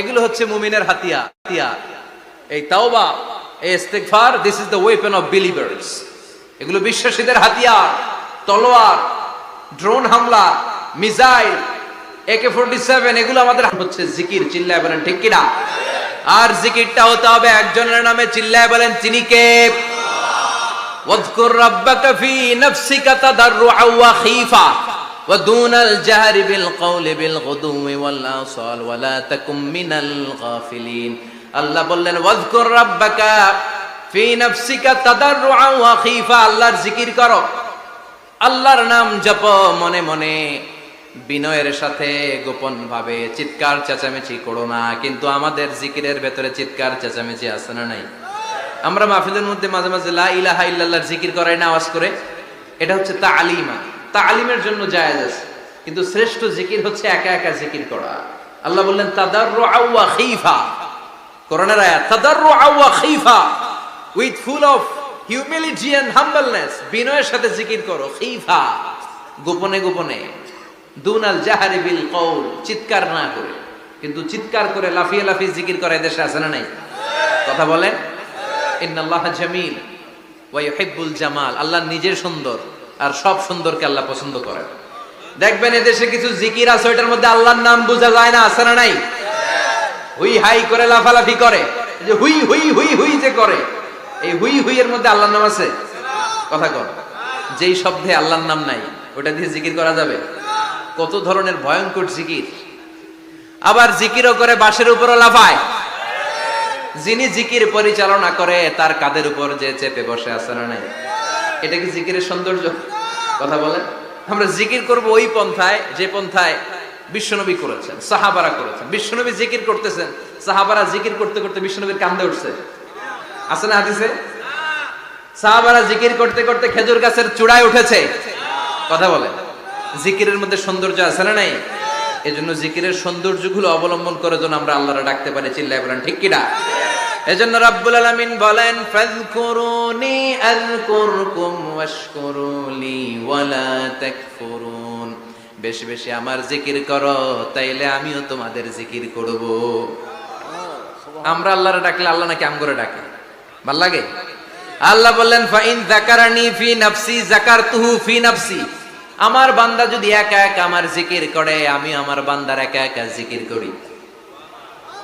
এগুলো হচ্ছে মুমিনের হাতিয়ার। এই তাওবা, এই ইস্তেগফার, this is the weapon of believers. এগুলো বিশ্বাসীদের হাতিয়ার। তলোয়ার, ড্রোন হামলা, মিসাইল, AK-47 এগুলো আমাদের হচ্ছে জিকির। চিল্লায় বলেন ঠিক কিনা? আর জিকিরটা হতে হবে একজনের নামে। চিল্লায় বলেন তিনি কে? ওয়াজকুর রাব্বাকা ফি নাফসিকা তাদাররুআ ওয়া খীফা ওয়া দুনাল জাহরি বিল কওলি বিল গুদুই ওয়াল আসাল ওয়া লা তাকুম মিনাল গাফিলিন। আল্লাহ বললেন ওয়াজকুর রাব্বাকা ফি নাফসিকা তাদাররুআ ওয়া খীফা, আল্লাহর জিকির করো, আল্লাহর নাম জপো মনে মনে, বিনয়ের সাথে, গোপন ভাবে, চিৎকার চেঁচামেচি করো না। কিন্তু আমাদের জিকিরের ভেতরে চিৎকার চেঁচামেচি আছে না নাই? আমরা মাহফিলের মধ্যে মাঝে মাঝে লা ইলাহা ইল্লাল্লাহর জিকির করাই না আওয়াজ করে, এটা হচ্ছে তালিমা, তালিমের জন্য জায়েজ আছে। কিন্তু শ্রেষ্ঠ জিকির হচ্ছে একা একা জিকির করা। আল্লাহ বললেন তাদাররুআ ওয়া খীফা, কোরআনের আয়াত, তাদাররুআ ওয়া খীফা, with full of humility and humbleness, বিনয়ের সাথে জিকির করো। খীফা, গোপনে গোপনে, দুনাল জাহারি বিল কওল, চিৎকার না করে। কিন্তু চিৎকার করে লাফিয়ে লাফিয়ে জিকির করে দেশে আছে না নাই? কথা বলেন। ইন্নাল্লাহা জামিল ওয়া ইউহিব্বুল জামাল, আল্লাহ নিজে সুন্দর, আর সব সুন্দরকে আল্লাহ পছন্দ করেন। দেখবেন এদেশে কিছু জিকির আছে ওইটার মধ্যে আল্লাহর নাম বোঝা যায় না, আছে না নাই? হুই হাই করে লাফালাফি করে, যে হুই হুই হুই হুই যে করে, এই হুই হুই এর মধ্যে আল্লাহর নাম আছে? কথা কর। যেই শব্দে আল্লাহর নাম নাই ওটা দিয়ে জিকির করা যাবে? কত ধরনের ভয়ঙ্কর জিকির। আবার জিকিরও করে বাঁশের উপরও লাফায়। যিনি জিকির পরিচালনা করে তার কাঁধের উপর যে চেপে বসে আছে না নাই? এটা কি জিকিরের সৌন্দর্য? কথা বলেন। আমরা জিকির করব ওই পন্থায় যে পন্থায় বিশ্বনবী করেছেন, সাহাবারা করেছেন। বিশ্বনবী জিকির করতেছেন, সাহাবারা জিকির করতে করতে বিশ্বনবীর কাঁধে উঠছে, আছে না হাদিসে? সাহাবারা জিকির করতে করতে খেজুর গাছের চূড়ায় উঠেছে। কথা বলেন। জিকিরের মধ্যে সৌন্দর্য আছে না নাই? এজন্য জিকিরের সৌন্দর্যগুলো অবলম্বন করে যেন আমরা আল্লাহরে ডাকতে পারি। চিল্লায় বলেন ঠিক কিনা? এজন্য রাব্বুল আলামিন বলেন ফাযকুরুনি আযকুরকুম ওয়াশকুরুলি ওয়ালা তাকফুরুন, বেশি বেশি আমার জিকির করো, তাইলে আমিও তোমাদের জিকির করব। আমরা আল্লাহরে ডাকলে আল্লাহ নাকি আম করে ডাকে? ভাল লাগে? আল্লাহ বললেন ফাইন যাকারানি ফি নাফসি যাকারতুহু ফি নাফসি, আমার বান্দা যদি একা একা আমার জিকির করে, আমি আমার বান্দার একা একা জিকির করি।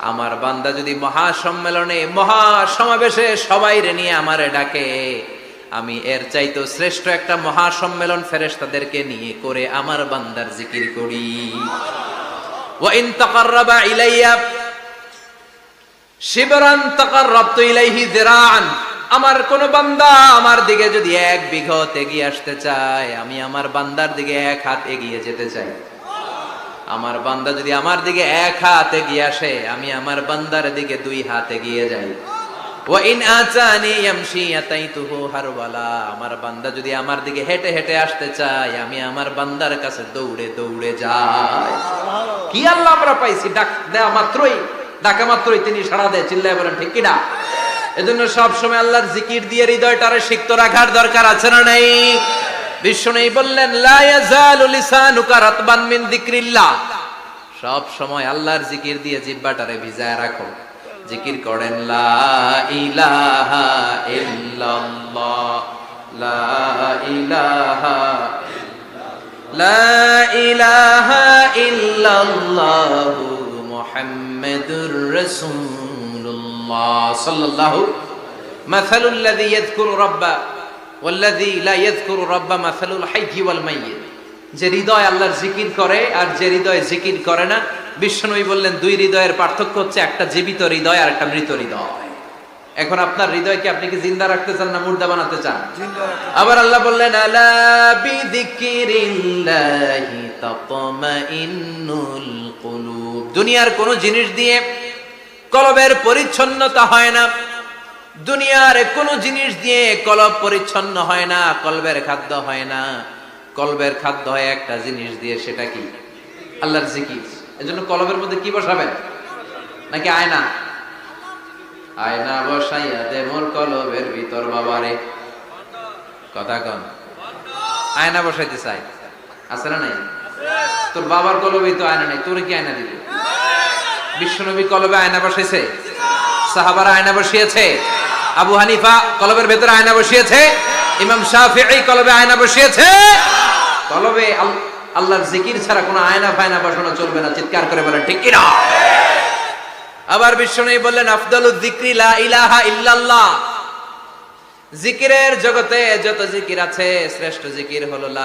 আমার বান্দা যদি মহাসম্মেলনে, মহাসমাবেশে সবাইরে নিয়ে আমারে ডাকে, আমি এর চাইতো শ্রেষ্ঠ একটা মহাসম্মেলন ফেরেশতাদেরকে নিয়ে করে আমার বান্দার জিকির করি। ওয়া ইন তাকাররাবা ইলাইয়া শিবরান তাকাররাবতু ইলাইহি যিরাআন, আমার কোন বান্দা আমার দিকে যদি 1 বিঘত এগিয়ে আসতে চায়, আমি আমার বান্দার দিকে 1 হাত এগিয়ে যেতে চাই। আমার বান্দা যদি আমার দিকে 1 হাত এগিয়ে আসে, আমি আমার বান্দার দিকে 2 হাত এগিয়ে যাই। ওয়া ইন আতানি ইয়ামশি আতাইতুহু হারওয়ালা, আমার বান্দা যদি আমার দিকে হেঁটে হেঁটে আসতে চায়, আমি আমার বান্দার কাছে দৌড়ে দৌড়ে যাই। কি আল্লাহ আমরা পাইছি, ডাক দেয়া মাত্রই, ডাকা মাত্রই তিনি সাড়া দেয়। চিল্লায় বলেন ঠিক কিনা? এজন্য সব সময় আল্লাহর জিকির দিয়ে হৃদয়টারে সিক্ত রাখার দরকার আছে না নাই? বিশ্বনবী বললেন লা ইয়াজালু লিসানুকা রাতবান মিন যিকরিল্লাহ, সব সময় আল্লাহর জিকির দিয়ে জিহ্বাটারে ভিজায় রাখো। জিকির করেন লা ইলাহা ইল্লাল্লাহ, লা ইলাহা লা ইলাহা ইল্লাল্লাহু মুহাম্মাদুর রাসূলুল্লাহ সাল্লাল্লাহু মাসালুল লাযী ইয়াযকুরু রাব্বা ওয়াল্লাযী লা ইয়াযকুরু রাব্বা মাসালুল হাইয়্যি ওয়াল মাইয়্যিত, যে হৃদয় আল্লাহর জিকির করে আর যে হৃদয় জিকির করে না, বিশ্বনবী বললেন 2 হৃদয়ের পার্থক্য হচ্ছে একটা জীবিত হৃদয় আর একটা মৃত হৃদয়। এখন আপনার হৃদয়কে আপনি কি জিন্দা রাখতে চান না মুর্দা বানাতে চান? জিন্দা রাখতে। আবার আল্লাহ বললেন আলা বিযিকরিল্লাহি তাতমাইন্নুল কুলুব। দুনিয়ার কোন জিনিস দিয়ে কলবের পরিচ্ছন্নতা হয় না, দুনিয়ার কোন জিনিস দিয়ে কলব পরিচ্ছন্ন হয় না, কলবের খাদ্য হয় না। কলবের খাদ্য হয় একটা জিনিস দিয়ে, সেটা কি? আল্লাহর জিকির। এজন্য কলবের মধ্যে কি বসাবেন? নাকি আয়না? আয়না বসাইয়া দে মোর কলবের ভিতর বাবারে। কথা কন। আয়না বসাইতে চাই, আছে না নাই? তোর বাবার কলবেই তো আয়না নাই, তোরে কি আয়না দিবে? বিশ্বনবী কলবে আয়না বসাইছে, সাহাবারা আয়না বসিয়েছে, আবু হানিফা কলবের ভেতরে আয়না বসিয়েছে, ইমাম শাফিঈ কলবে আয়না বসিয়েছে। কলবে আল্লাহর জিকির ছাড়া কোনো আয়না ফায়না বসানো চলবে না। চিৎকার করে বলেন ঠিক কি না? আবার বিশ্বনবী বললেন আফদালুয যিকরি লা ইলাহা ইল্লাল্লাহ। জিকিরের জগতে যত জিকির আছে শ্রেষ্ঠ জিকির হলো লা